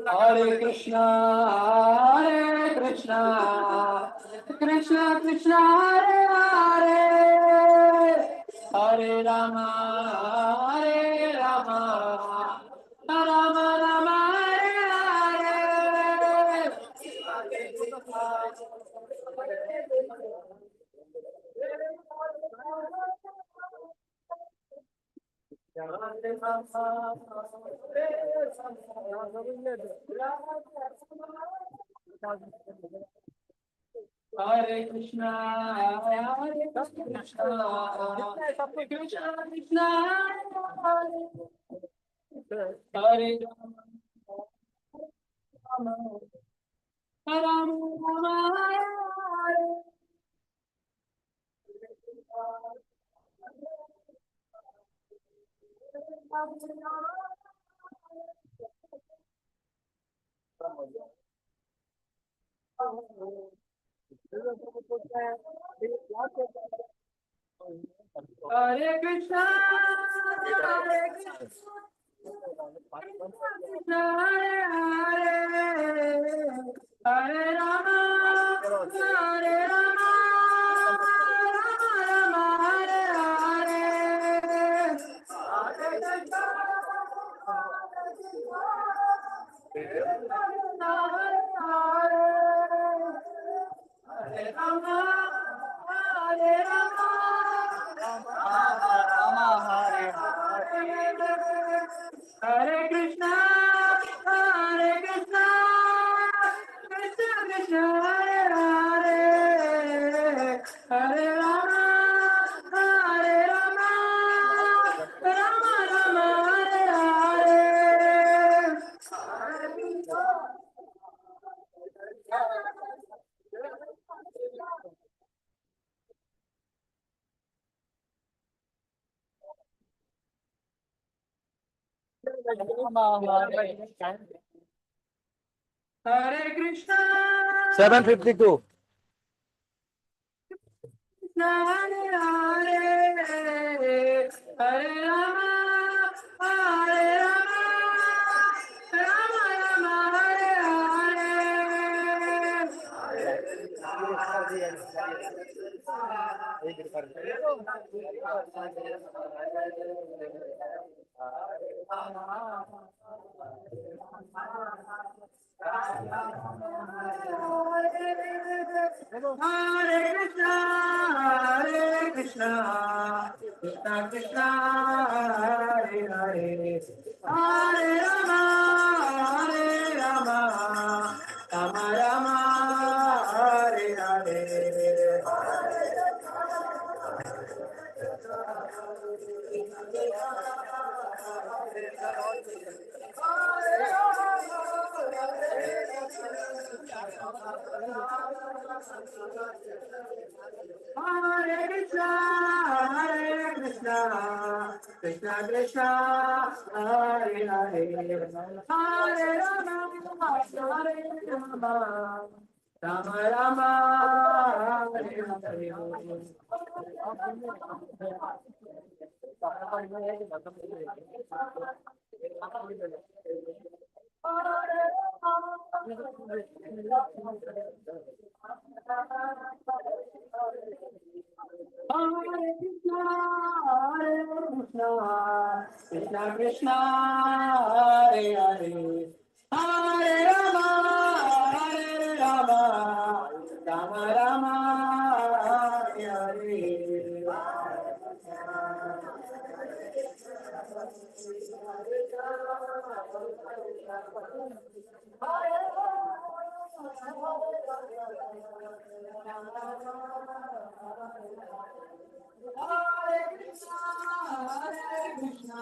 Hare Krishna, Hare Krishna, Krishna Krishna, Hare Hare, Hare Rama, Hare Rama, Rama Rama, Hare Hare. Hare Krishna, Hare Krishna, Krishna Krishna, Hare Rama, Rama Rama, Hare Krishna, Hare Krishna, Krishna Hare Hare, Hare Rama, Hare Rama, Rama Rama, Hare Hare, Hare Krishna, Hare Rama, Hare Rama, Hare Krishna, Hare Krishna, Krishna Krishna, Hare Hare, Hare Rama, Hare Rama, Rama Rama, Hare Hare Krishna, 752. Hare Hare, Hare Rama, Hare Rama, Rama Rama, Hare Hare Krishna, Hare Krishna, Krishna Krishna, Hare Hare, Hare Rama, Hare Rama, Rama Rama, Hare Hare. Hare Krishna, Hare Krishna, Krishna Krishna, Hare Hare, Hare Rama, Hare Rama, Rama Rama, Hare Hare Krishna, Hare Krishna, Krishna Krishna, Hare Hare, Hare Rama, Hare Rama, Rama Rama, Hare Hare. Hare Krishna, Hare Krishna,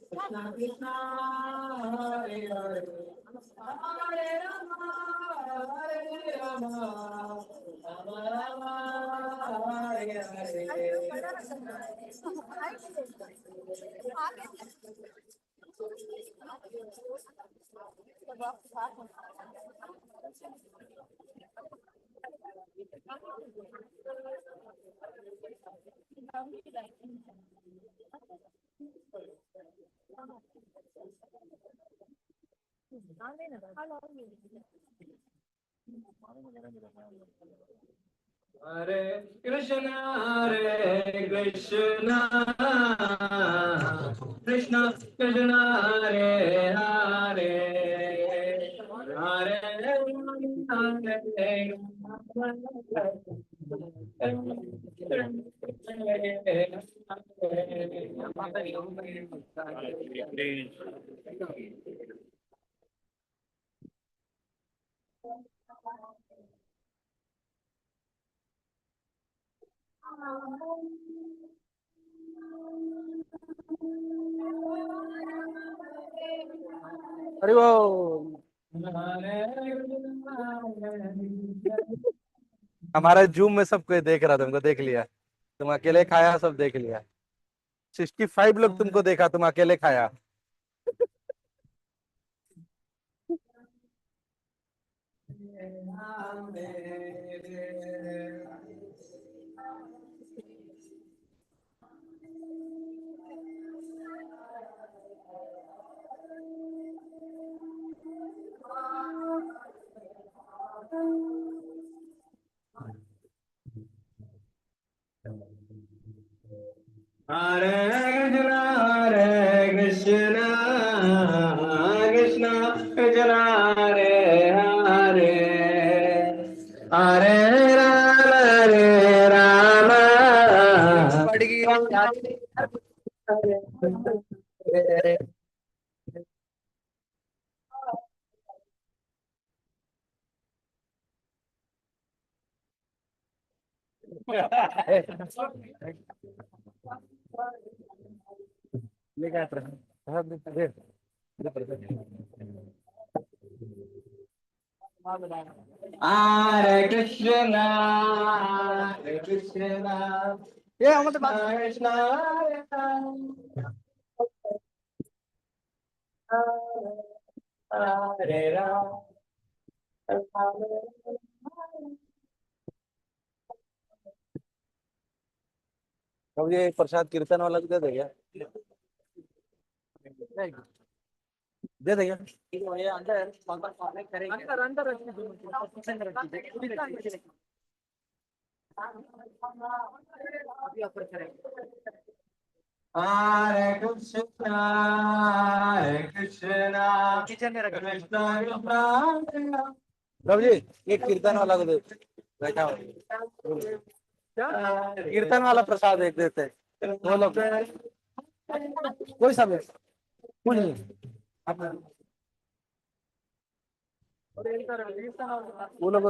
Krishna Krishna, Hare Hare, Hare Rama, Hare Rama, Rama Rama, Hare Hare. Hare Krishna, Krishna Krishna, Hare Hare, Hare अरे वो हमारा zoom में सब कोई देख रहा, तुमको देख लिया, तुम अकेले खाया, सब देख लिया। 65 लोग तुमको देखा, तुम अकेले खाया। Hare Krishna, Krishna Krishna, Hare Hare, Hare Rama, Hare Rama. Hare Krishna, Hare Krishna, Krishna Hare Rama, Hare Rama. अब ये प्रसाद कीर्तन वाला भी दे देगा, दे देगा। Hare Krishna, Hare Krishna, Krishna Krishna, प्रभु जी ये कीर्तन वाला को दे, बैठा हुआ कीर्तन वाला प्रसाद एक देते हैं। वो लोग कोई सा भी, कुछ नहीं अपना, वो लोग को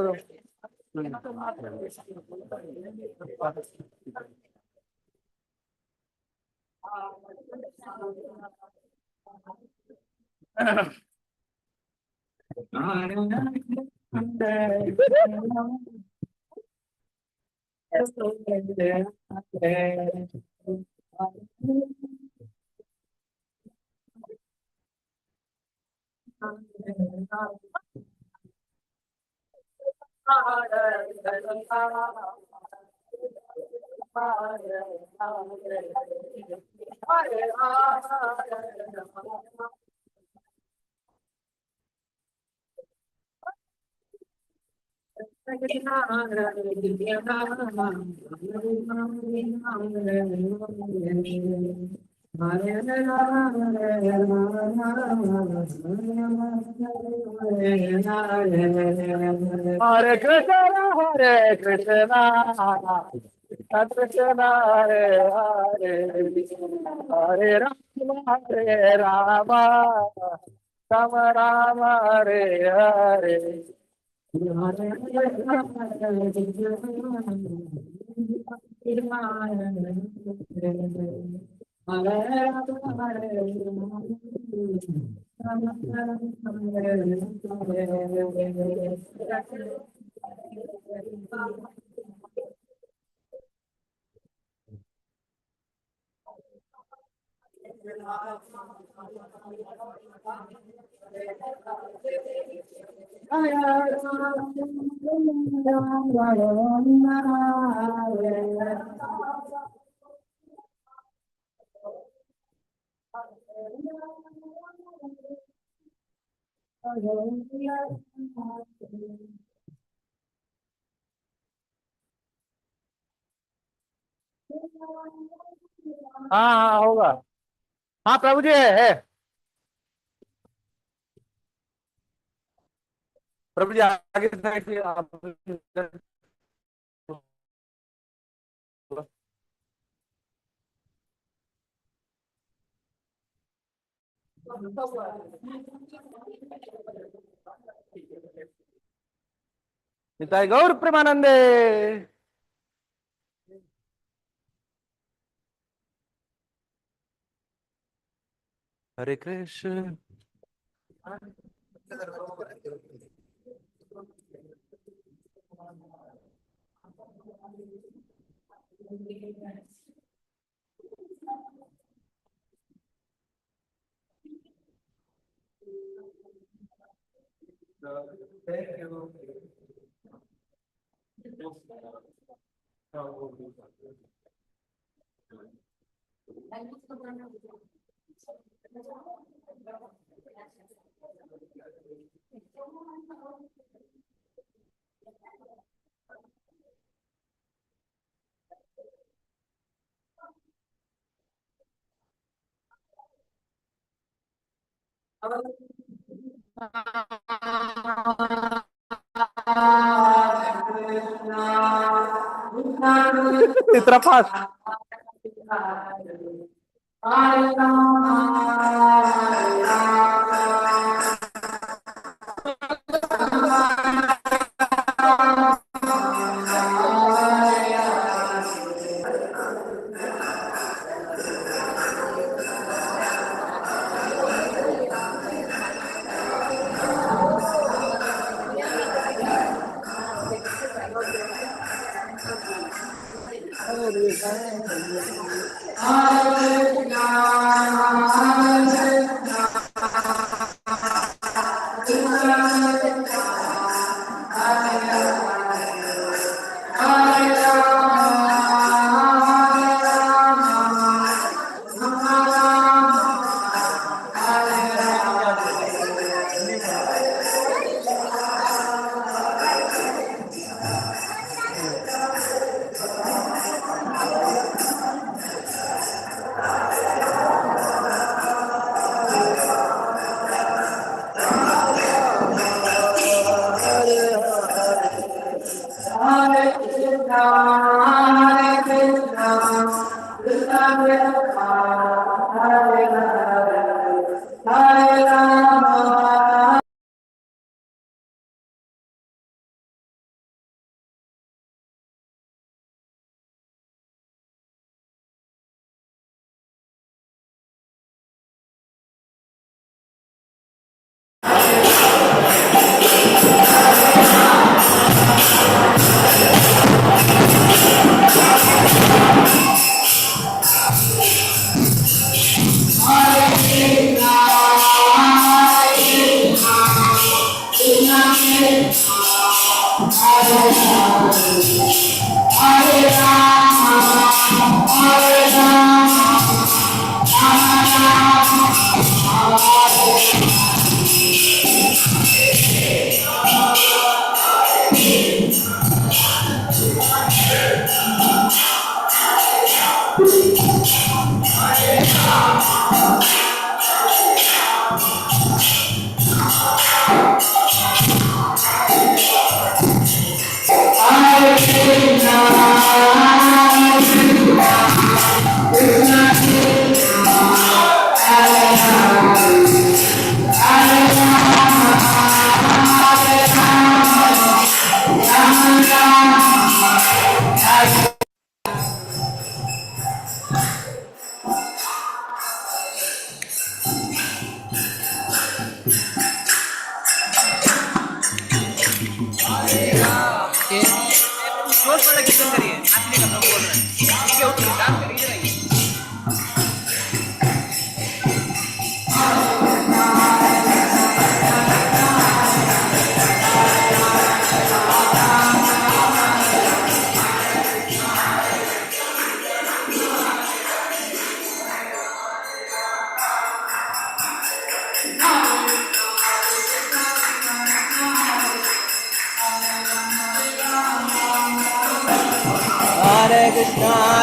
Hare Krishna, Hare Krishna, Krishna Hare Hare, Hare Rama, Hare Rama, Rama Rama, Hare Hare. हाँ हाँ होगा, हाँ प्रभु जी है। प्रभु जी आगे बैठिए आप। निताय गौर प्रेमानंदे। हरे कृष्ण। Thank you. इतना fast.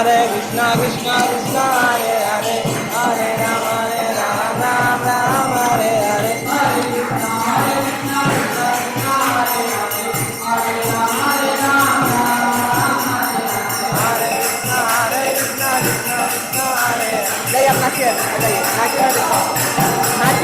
Hare Krishna, Krishna Krishna, Hare Hare, Hare Ram, Ram Ram, Hare Hare. Hare Krishna, Krishna Krishna, Hare Hare, Hare Ram, Hare Krishna, Krishna Krishna, Hare Hare. Đây em nói chuyện, đây nói chuyện.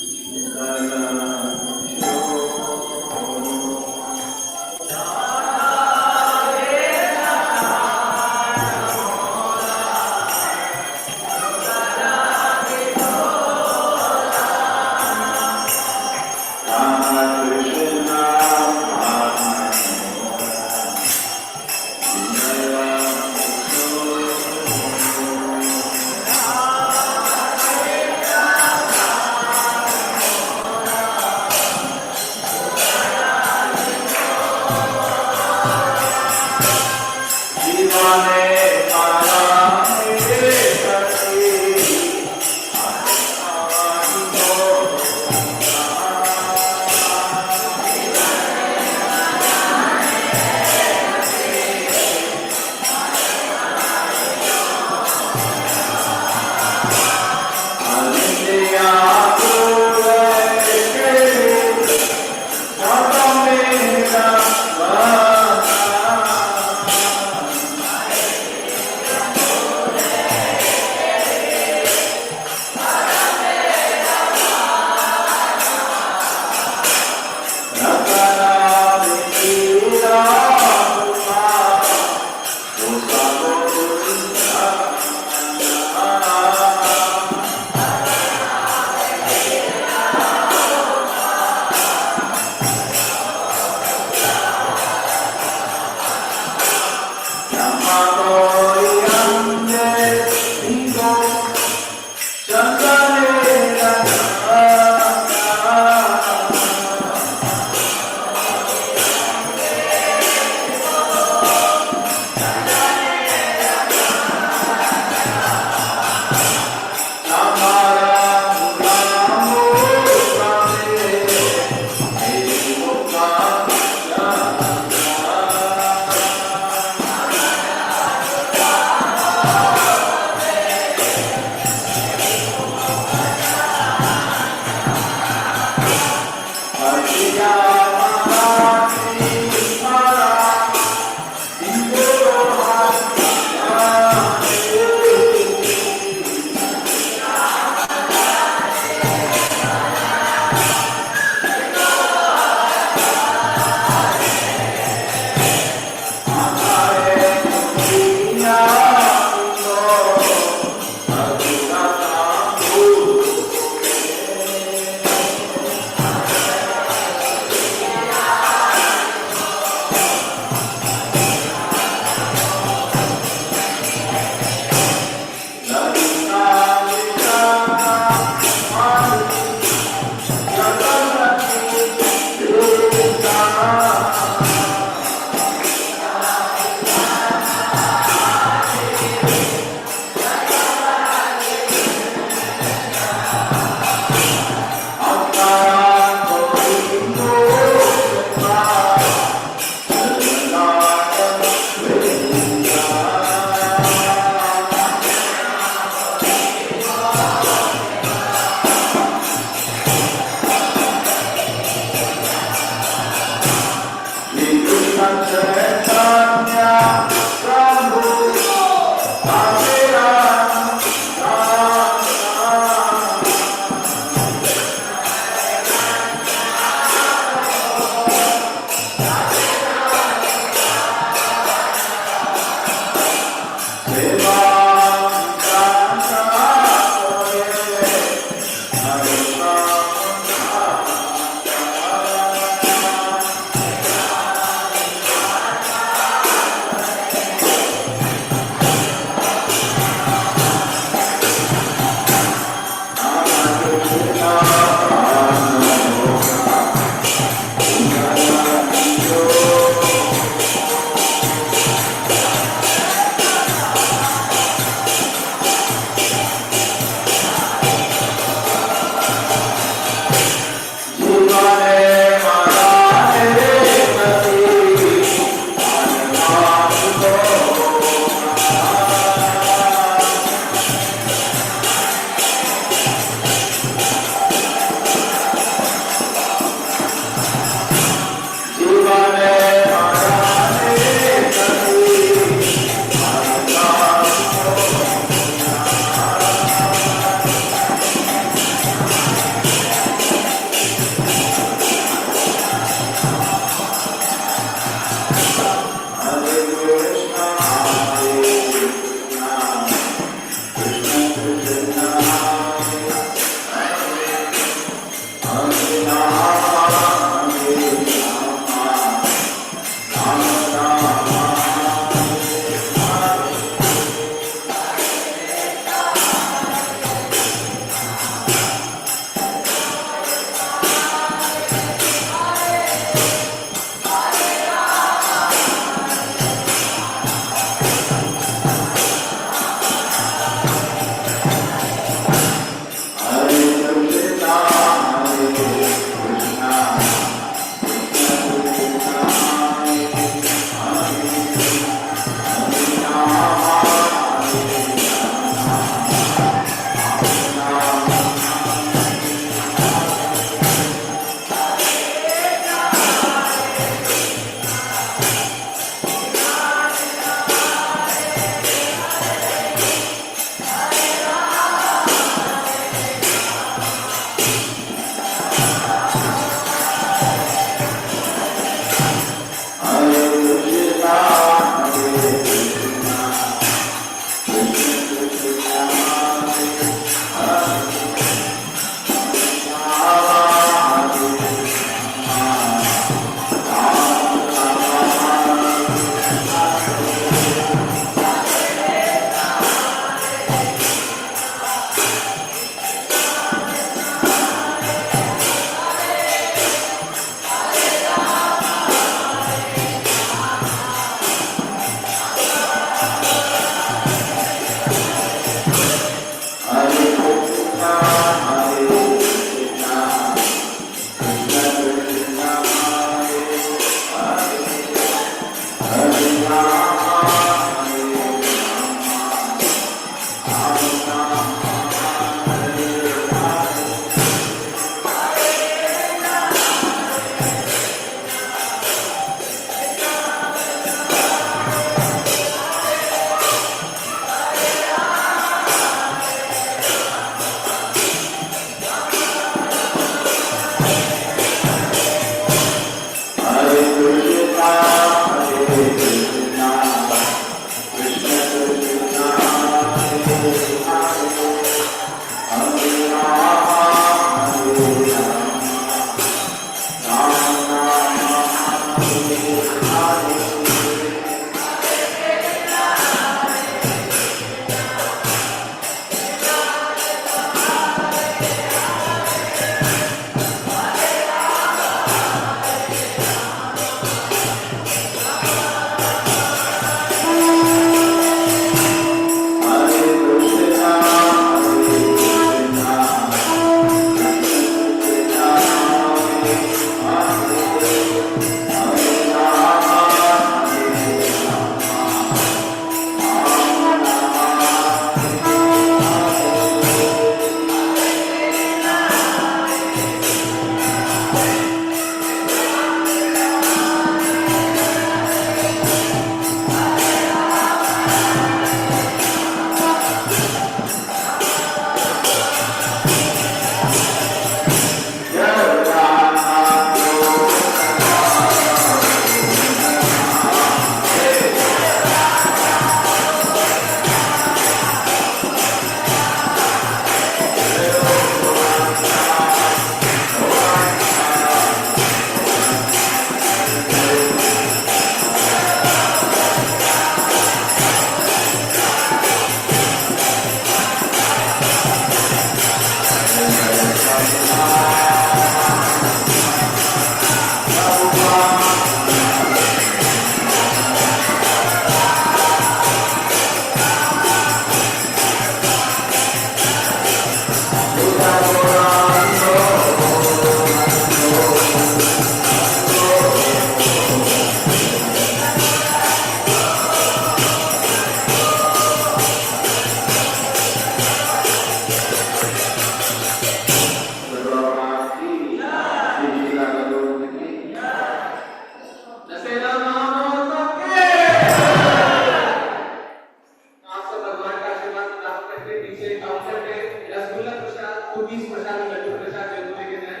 पीछे counter पे रसगुल्ला प्रसाद, cookies प्रसाद, लड्डू प्रसाद जो लेके जाए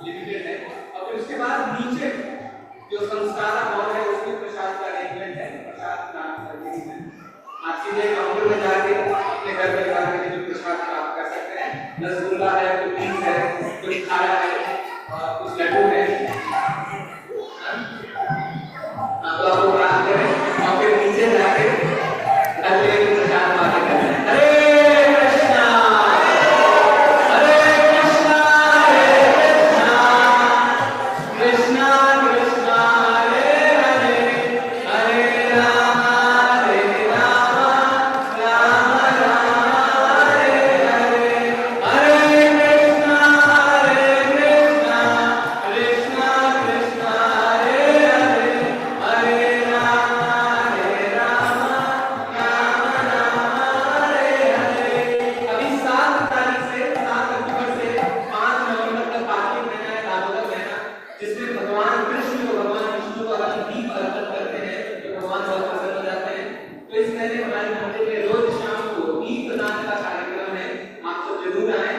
limited है। और फिर उसके बाद नीचे जो संस्कार हॉल है उसमें प्रसाद का अरेंजमेंट है, प्रसाद दान करके है। आप सीधे काउंटर में जाके अपने घर में जाके जो प्रसाद प्राप्त कर सकते हैं। रसगुल्ला है, कुकीज है, कुछ खारा है और कुछ लड्डू है। तो आप वो प्राप्त करें और फिर नीचे जाके अगले प्रसाद मांगे करें। हरे कृष्णा हरे कृष्णा कृष्णा कृष्णा हरे हरे हरे राम राम राम हरे हरे हरे कृष्णा कृष्णा कृष्णा कृष्णा हरे हरे हरे राम अभी 7 तारीख से 7 अक्टूबर से 5 नवंबर तक कार्तिक महीना है, दामोदर महीना, जिसमें भगवान कृष्ण को भगवान विष्णु को अगर दीप अर्पण करते हैं तो भगवान बहुत प्रसन्न हो जाते हैं। तो इस महीने हमारे मंदिर में रोज शाम को दीपदान का कार्यक्रम है। आप सब जरूर आए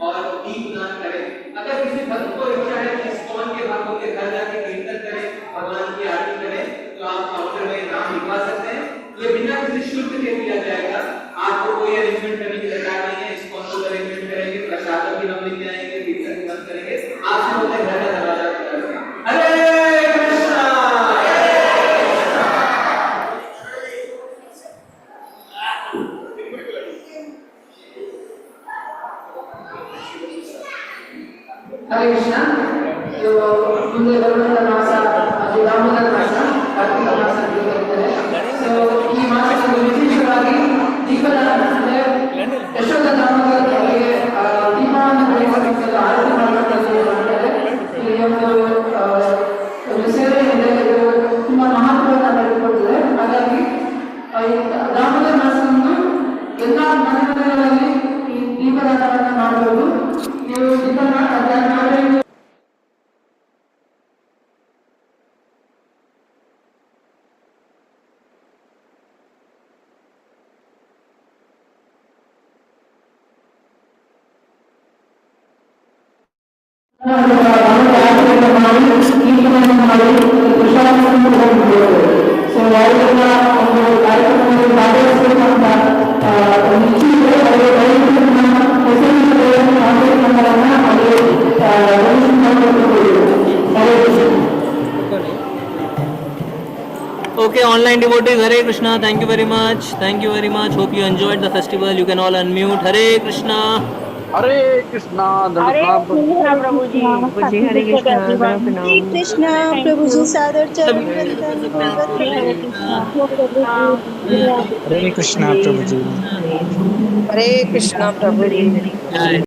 और दीपदान करें। अगर किसी भक्त को इच्छा है कि इस्कॉन के भक्तों के घर जाके कीर्तन करें, भगवान की आरती करें, तो आप काउंटर में नाम लिखवा सकते हैं। ये बिना किसी शुल्क के किया जाएगा। आपको कोई अरेंजमेंट करने की दरकार नहीं है। इस्कॉन को अरेंजमेंट करेंगे, प्रसाद भी हम लेके आएंगे, कीर्तन भी हम करेंगे। आप सब अपने घर का दरवाजा खोलेंगे। हरे कृष्णा ಹರೇ ಕೃಷ್ಣ. ಇದು ಮುಂದೆ ಬರುವಂತ ಮಾಸ ಅದು ದಾಮೋದರ ಮಾಸ, ಕಾರ್ತಿಕ ಮಾಸ ಅಂತ ಕರೀತಾರೆ. ಸೊ ಈ ಮಾಸದಲ್ಲಿ ವಿಶೇಷವಾಗಿ ದೀಪದಾನ ಅಂದ್ರೆ ಯಶೋಧ ದಾಮೋದರ ಅವರಿಗೆ ದೀಪವನ್ನು ಬೆಳೆಸಬೇಕೆಂದು ಆರತಿ ಮಾಡುವಂಥದ್ದು ಮಾಡ್ತಾರೆ. ಈ ಒಂದು ಸೇವೆ ಇದೆ, ಇದು ತುಂಬಾ ಮಹತ್ವವನ್ನು ಪಡೆದುಕೊಂಡಿದೆ. ಹಾಗಾಗಿ ಈ ದಾಮೋದರ ಮಾಸವನ್ನು ಎಲ್ಲ ಮನೆಗಳಲ್ಲಿ ಈ ದೀಪದಾನವನ್ನು ಮಾಡಬಹುದು. ನೀವು ದೀಪದಾನ ಮಾಡಿ ಸೊ ಯಾರಿಗೆಲ್ಲ ಒಂದು ಕಾರ್ಯಕ್ರಮದಲ್ಲಿ ಭಾಗವಹಿಸಬೇಕಂತ ಇಚ್ಛೆ ಅವರಿಗೆ contact ನಂಬರನ್ನ Okay, online devotees, Hare Krishna. Thank you very much. Thank you very much. Hope you enjoyed the festival. You can all unmute. Hare Krishna. हरे कृष्णा हरे कृष्णा प्रभु जी हरे कृष्णा प्रभु जी सादर चरण हरे कृष्णा प्रभु जी. हरे कृष्णा प्रभु जी.